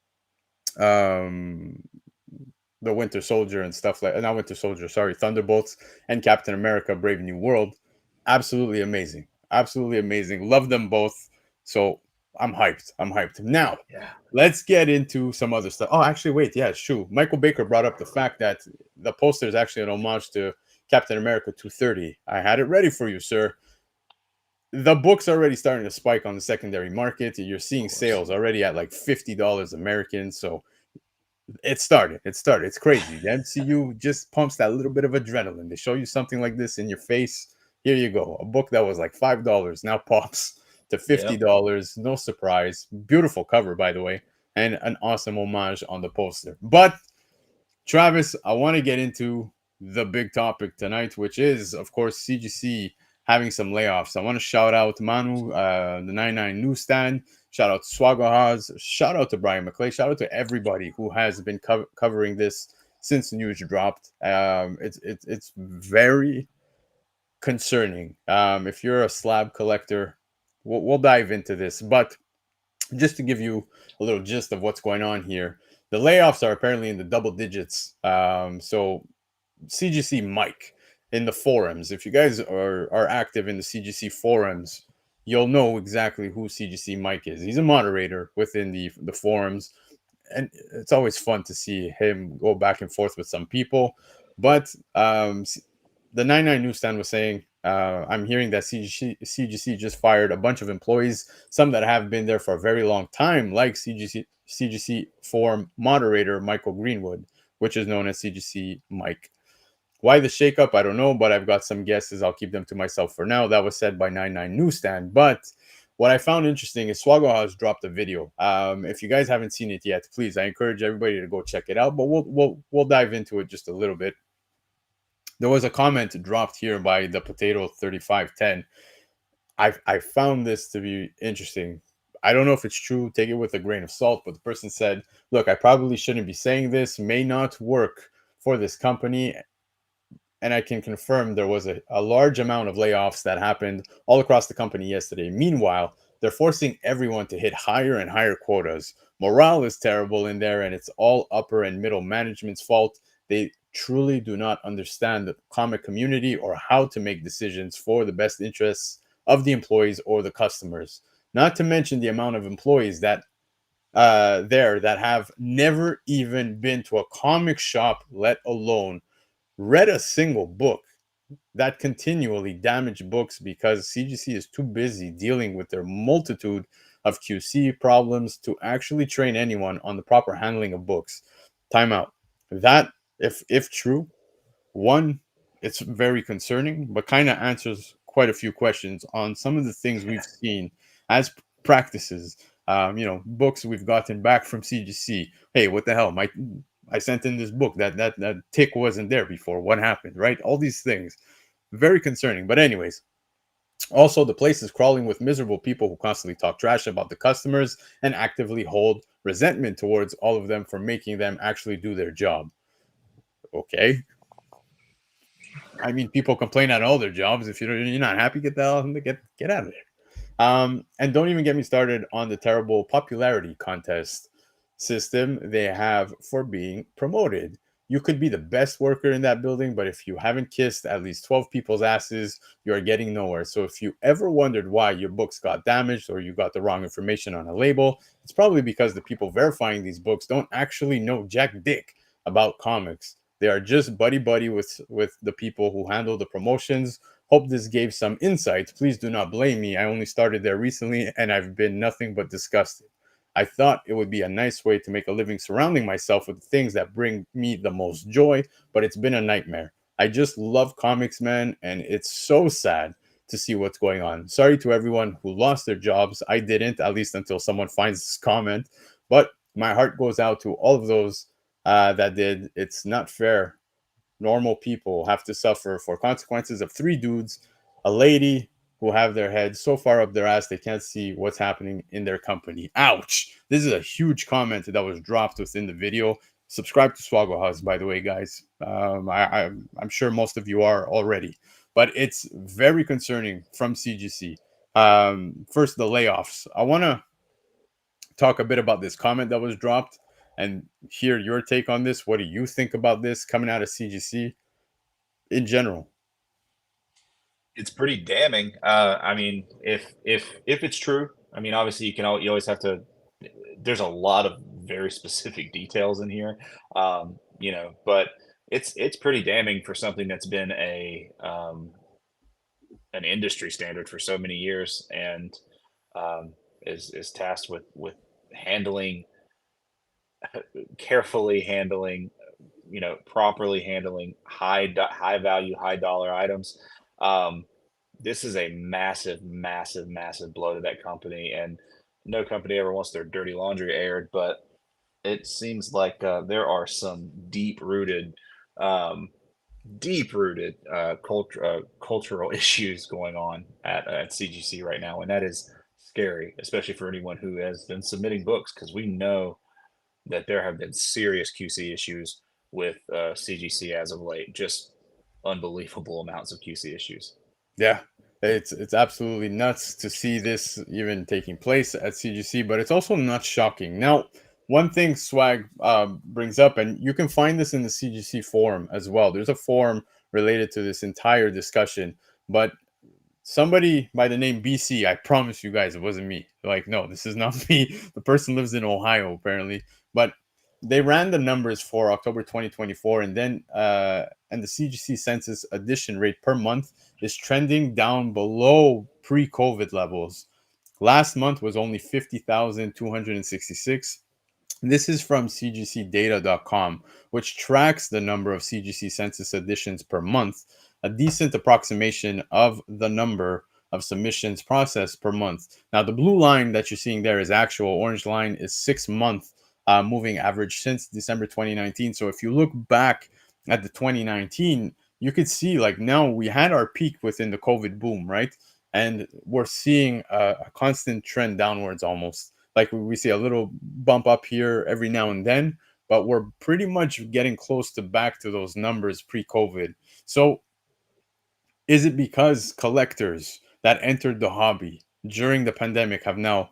the Winter Soldier and stuff like not Winter Soldier, sorry, Thunderbolts and Captain America Brave New World. Absolutely amazing. Absolutely amazing. Love them both. So I'm hyped. I'm hyped. Now, let's get into some other stuff. Oh, actually, wait. Yeah, it's true. Michael Baker brought up the fact that the poster is actually an homage to Captain America 230. I had it ready for you, sir. The book's already starting to spike on the secondary market. You're seeing sales already at like $50 American. So it started. It's crazy. The MCU just pumps that little bit of adrenaline. They show you something like this in your face. Here you go. A book that was like $5 now pops to $50. No surprise. Beautiful cover, by the way, and an awesome homage on the poster. But Travis, I want to get into the big topic tonight, which is, of course, CGC having some layoffs. I want to shout out Manu, the 99 Newsstand. Shout out to Swagahaz. Shout out to Brian McClay. Shout out to everybody who has been covering this since the news dropped. It's very concerning. If you're a slab collector, we'll dive into this. But just to give you a little gist of what's going on here, the layoffs are apparently in the double digits. So CGC Mike in the forums, if you guys are active in the CGC forums, you'll know exactly who CGC Mike is. He's a moderator within the forums, and it's always fun to see him go back and forth with some people. But the 99 Newsstand was saying, I'm hearing that CGC just fired a bunch of employees, some that have been there for a very long time, like CGC forum moderator Michael Greenwood, which is known as CGC Mike. Why the shakeup? I don't know, but I've got some guesses. I'll keep them to myself for now. That was said by 99 Newsstand. But what I found interesting is Swaggo has dropped a video. If you guys haven't seen it yet, please, I encourage everybody to go check it out. But we'll dive into it just a little bit. There was a comment dropped here by the Potato 3510. I found this to be interesting. I don't know if it's true. Take it with a grain of salt. But the person said, "Look, I probably shouldn't be saying this. May not work for this company." And I can confirm there was a large amount of layoffs that happened all across the company yesterday. Meanwhile, they're forcing everyone to hit higher and higher quotas. Morale is terrible in there, and it's all upper and middle management's fault. They truly do not understand the comic community or how to make decisions for the best interests of the employees or the customers. Not to mention the amount of employees that that have never even been to a comic shop, let alone read a single book, that continually damage books because CGC is too busy dealing with their multitude of QC problems to actually train anyone on the proper handling of books. Time out. That, if true, one, it's very concerning, but kind of answers quite a few questions on some of the things we've seen as practices. Books we've gotten back from CGC. Hey, what the hell? I sent in this book that tick wasn't there before. What happened? Right? All these things, very concerning. But anyways, also the place is crawling with miserable people who constantly talk trash about the customers and actively hold resentment towards all of them for making them actually do their job. Okay. I mean, people complain at all their jobs. If you're not happy, get the hell get out of there. And don't even get me started on the terrible popularity contest system they have for being promoted. You could be the best worker in that building, but if you haven't kissed at least 12 people's asses, you are getting nowhere. So if you ever wondered why your books got damaged or you got the wrong information on a label, it's probably because the people verifying these books don't actually know jack dick about comics. They are just buddy with the people who handle the promotions. Hope this gave some insight. Please do not blame me. I only started there recently and I've been nothing but disgusted. I thought it would be a nice way to make a living surrounding myself with things that bring me the most joy, but it's been a nightmare. I just love comics, man, and it's so sad to see what's going on. Sorry to everyone who lost their jobs. I didn't, at least until someone finds this comment, but my heart goes out to all of those that did. It's not fair. Normal people have to suffer for consequences of three dudes, a lady who have their heads so far up their ass they can't see what's happening in their company. Ouch. This is a huge comment that was dropped within the video. Subscribe to Swaggle House, by the way, guys. I'm sure most of you are already, but it's very concerning from CGC. First, the layoffs. I want to talk a bit about this comment that was dropped and hear your take on this. What do you think about this coming out of CGC in general? It's pretty damning. I mean, if it's true, I mean, obviously you always have to. There's a lot of very specific details in here, but it's pretty damning for something that's been an industry standard for so many years and is tasked with handling carefully handling, properly handling high value, high dollar items. This is a massive, massive, massive blow to that company, and no company ever wants their dirty laundry aired. But it seems like there are some deep-rooted cultural issues going on at CGC right now, and that is scary, especially for anyone who has been submitting books, because we know that there have been serious QC issues with CGC as of late. Just unbelievable amounts of QC issues. Yeah, it's absolutely nuts to see this even taking place at CGC, but it's also not shocking. Now, one thing Swag brings up, and you can find this in the CGC forum as well. There's a forum related to this entire discussion, but somebody by the name BC, I promise you guys, it wasn't me. Like, no, this is not me. The person lives in Ohio, apparently, but they ran the numbers for October 2024, and then and the CGC census addition rate per month is trending down below pre-COVID levels. Last month was only 50,266. This is from cgcdata.com, which tracks the number of CGC census additions per month, a decent approximation of the number of submissions processed per month. Now, the blue line that you're seeing there is actual. Orange line is 6-month moving average since December 2019. So if you look back at the 2019, you could see like now we had our peak within the COVID boom, right? And we're seeing a constant trend downwards almost. Like we see a little bump up here every now and then, but we're pretty much getting close to back to those numbers pre-COVID. So is it because collectors that entered the hobby during the pandemic have now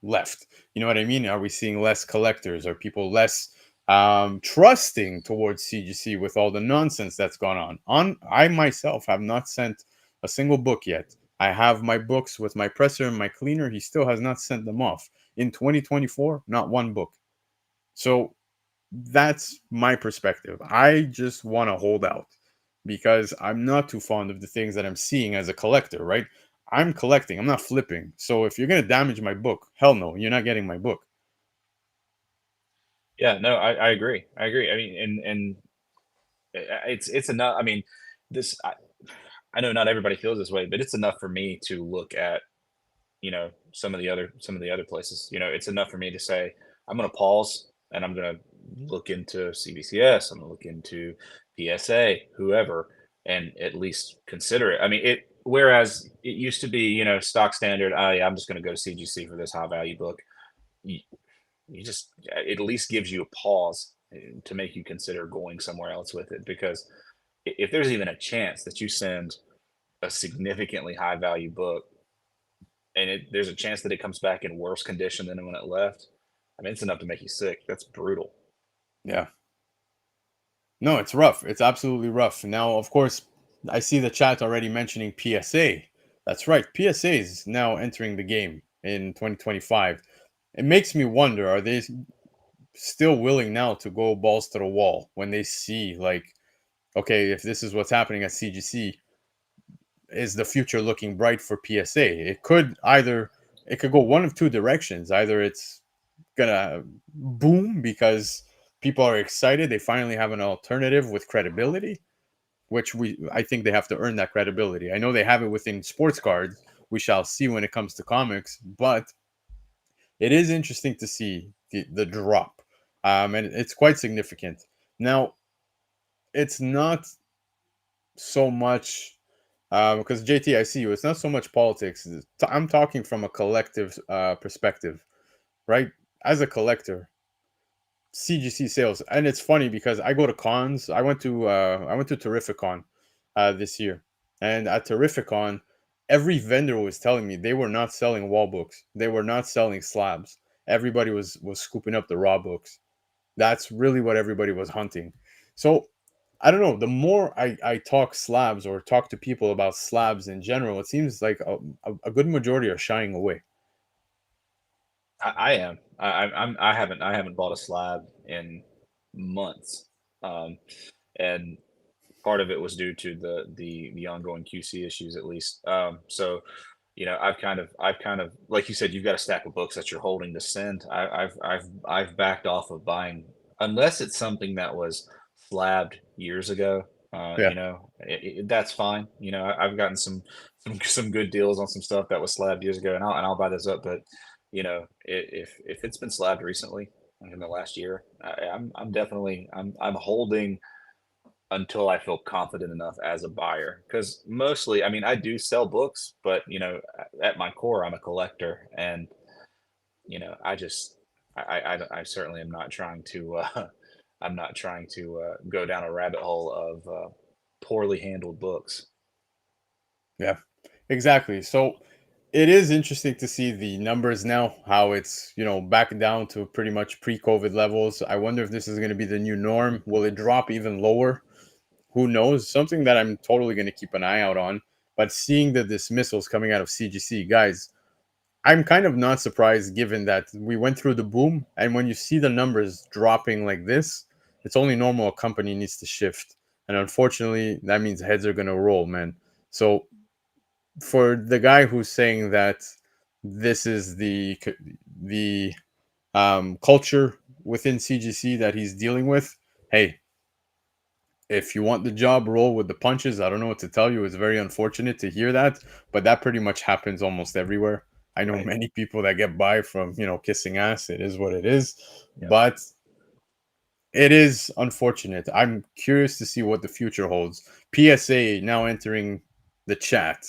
left? You know what I mean? Are we seeing less collectors? Are people less trusting towards CGC with all the nonsense that's gone on? I myself have not sent a single book yet. I have my books with my presser and my cleaner. He still has not sent them off. In 2024, not one book. So that's my perspective. I just want to hold out because I'm not too fond of the things that I'm seeing as a collector, right? I'm collecting, I'm not flipping. So if you're going to damage my book, hell no, you're not getting my book. Yeah, no, I agree. I agree. I mean, and it's enough. I mean, this I know not everybody feels this way, but it's enough for me to look at, some of the other places. It's enough for me to say, I'm going to pause and I'm going to look into CBCS. I'm going to look into PSA, whoever, and at least consider it. I mean, whereas it used to be, stock standard. Oh yeah, I'm just going to go to CGC for this high value book. You just, it at least gives you a pause to make you consider going somewhere else with it, because if there's even a chance that you send a significantly high value book and there's a chance that it comes back in worse condition than when it left, I mean, it's enough to make you sick. That's brutal. Yeah. No, it's rough. It's absolutely rough. Now, of course, I see the chat already mentioning PSA. That's right. PSA is now entering the game in 2025. It makes me wonder, are they still willing now to go balls to the wall when they see, like, okay, if this is what's happening at CGC, is the future looking bright for PSA? It could go one of two directions. Either it's gonna boom because people are excited, they finally have an alternative with credibility, which I think they have to earn that credibility. I know they have it within sports cards. We shall see when it comes to comics, but it is interesting to see the drop, and it's quite significant. Now, it's not so much because JT, I see you. It's not so much politics. I'm talking from a collective perspective, right? As a collector, CGC sales, and it's funny because I go to cons. I went to Terrificon this year, and at Terrificon, every vendor was telling me they were not selling wall books. They were not selling slabs. Everybody was scooping up the raw books. That's really what everybody was hunting. So I don't know. The more I talk slabs or talk to people about slabs in general, it seems like a good majority are shying away. I am. I haven't bought a slab in months, and part of it was due to the ongoing QC issues, at least. I've kind of like you said, you've got a stack of books that you're holding to send. I've backed off of buying unless it's something that was slabbed years ago. Yeah, That's fine. I've gotten some good deals on some stuff that was slabbed years ago, and I'll buy those up. But if it's been slabbed recently, like in the last year, I'm definitely I'm holding until I feel confident enough as a buyer. Because mostly, I mean, I do sell books, but at my core, I'm a collector, and I just I certainly am not trying to I'm not trying to go down a rabbit hole of poorly handled books. yeah, exactly. So it is interesting to see the numbers now, how it's, back down to pretty much pre-COVID levels. I wonder if this is going to be the new norm. Will it drop even lower? Who knows? Something that I'm totally going to keep an eye out on. But seeing the dismissals coming out of CGC, guys, I'm kind of not surprised given that we went through the boom. And when you see the numbers dropping like this, it's only normal a company needs to shift. And unfortunately, that means heads are going to roll, man. So for the guy who's saying that this is the culture within CGC that he's dealing with, hey, if you want the job, roll with the punches. I don't know what to tell you. It's very unfortunate to hear that, but that pretty much happens almost everywhere. I know Right. many people that get by from, kissing ass. It is what it is. Yeah. But it is unfortunate. I'm curious to see what the future holds. PSA now entering the chat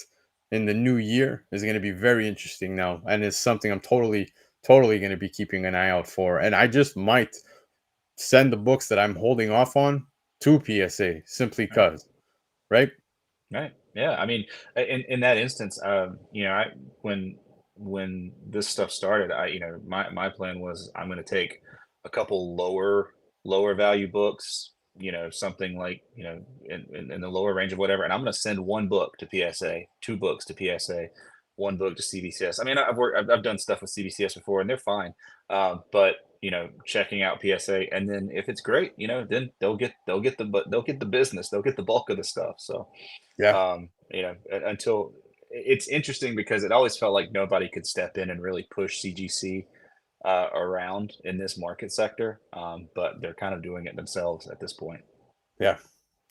in the new year is going to be very interesting now, and it's something I'm totally going to be keeping an eye out for. And I just might send the books that I'm holding off on to PSA simply Right. because, right? Right. Yeah. I mean, in that instance, when this stuff started, my plan was I'm going to take a couple lower value books, something like in the lower range of whatever, and I'm going to send one book to PSA, two books to PSA, one book to CBCS. I mean, I've done stuff with CBCS before, and they're fine, but checking out PSA, and then if it's great, then they'll get the business, they'll get the bulk of the stuff. So Yeah. until it's interesting because it always felt like nobody could step in and really push CGC around in this market sector, but they're kind of doing it themselves at this point. Yeah.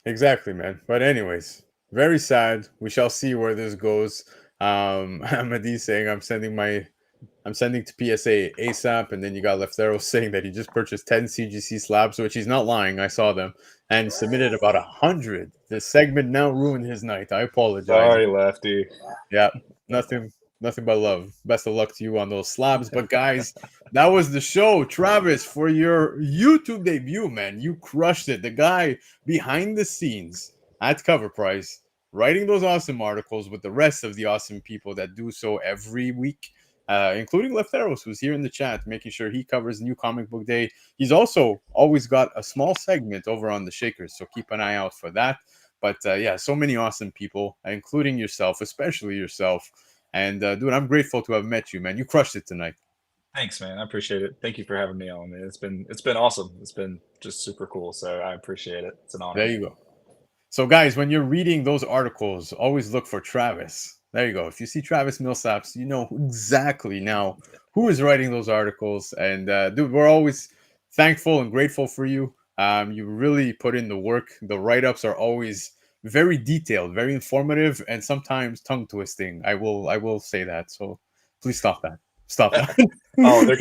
Exactly, man. But anyways, very sad. We shall see where this goes. Amadi saying I'm sending to PSA ASAP, and then you got Leftero saying that he just purchased 10 CGC slabs, which he's not lying. I saw them, and submitted about 100. This segment now ruined his night. I apologize. Sorry, Lefty. Yeah, nothing, nothing but love. Best of luck to you on those slabs. But guys, that was the show. Travis, for your YouTube debut, man, you crushed it. The guy behind the scenes at Covrprice, writing those awesome articles with the rest of the awesome people that do so every week. Including Lefteros, who's here in the chat, making sure he covers New Comic Book Day. He's also always got a small segment over on the Shakers, so keep an eye out for that. But yeah, so many awesome people, including yourself, especially yourself. And dude, I'm grateful to have met you, man. You crushed it tonight. Thanks, man. I appreciate it. Thank you for having me on. It's been awesome. It's been just super cool. So I appreciate it. It's an honor. There you go. So guys, when you're reading those articles, always look for Travis. There you go. If you see Travis MILLSAPS, you know exactly now who is writing those articles. And dude, we're always thankful and grateful for you. You really put in the work. The write-ups are always very detailed, very informative, and sometimes tongue twisting. I will say that. So please stop that. Stop that. Oh, they're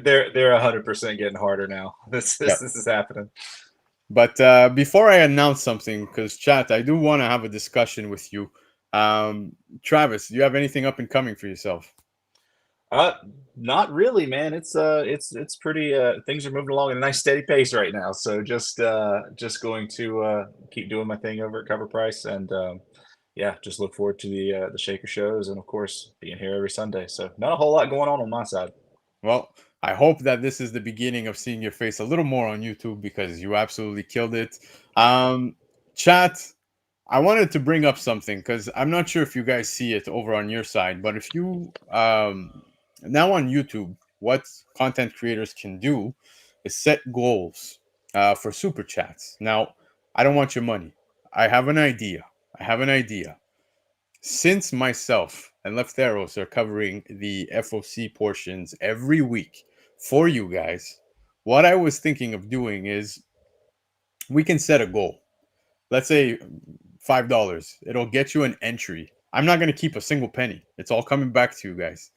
100% getting harder now. This is happening. But before I announce something, because chat, I do want to have a discussion with you. Travis, do you have anything up and coming for yourself? Not really, man. It's pretty. Things are moving along at a nice steady pace right now. So just going to keep doing my thing over at Covrprice, and yeah, just look forward to the Shaker shows, and of course being here every Sunday. So not a whole lot going on my side. Well, I hope that this is the beginning of seeing your face a little more on YouTube, because you absolutely killed it. Chat, I wanted to bring up something, because I'm not sure if you guys see it over on your side, but if you now on YouTube, what content creators can do is set goals for super chats. Now, I don't want your money. I have an idea. Since myself and Lefteros are covering the FOC portions every week for you guys, what I was thinking of doing is we can set a goal. Let's say $5. It'll get you an entry. I'm not going to keep a single penny. It's all coming back to you guys.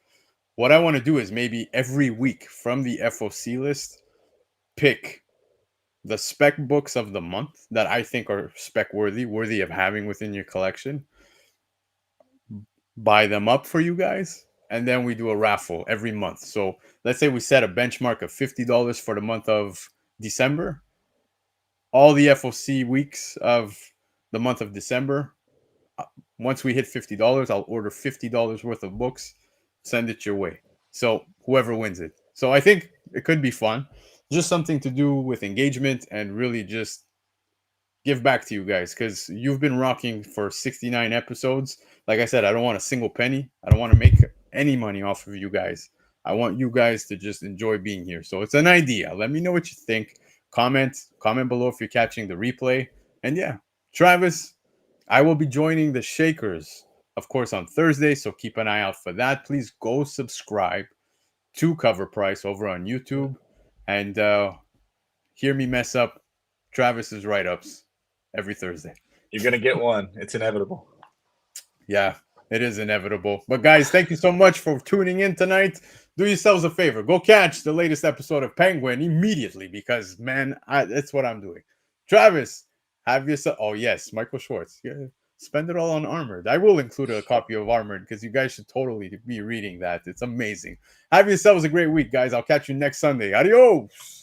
What I want to do is maybe every week from the FOC list, pick the spec books of the month that I think are spec worthy of having within your collection, buy them up for you guys, and then we do a raffle every month. So let's say we set a benchmark of $50 for the month of December. All the FOC weeks of the month of December, once we hit $50, I'll order $50 worth of books, send it your way. So whoever wins it. So I think it could be fun. Just something to do with engagement and really just give back to you guys, because you've been rocking for 69 episodes. Like I said, I don't want a single penny. I don't want to make any money off of you guys. I want you guys to just enjoy being here. So it's an idea. Let me know what you think. Comment below if you're catching the replay. And yeah, Travis, I will be joining the Shakers, of course, on Thursday. So keep an eye out for that. Please go subscribe to Covrprice over on YouTube, and hear me mess up Travis's write-ups every Thursday. You're gonna get one. It's inevitable. Yeah, it is inevitable. But guys, thank you so much for tuning in tonight. Do yourselves a favor. Go catch the latest episode of Penguin immediately, because, man, that's what I'm doing. Travis, have yourself... Oh, yes, Michael Schwartz. Yeah, spend it all on Armored. I will include a copy of Armored, because you guys should totally be reading that. It's amazing. Have yourselves a great week, guys. I'll catch you next Sunday. Adios!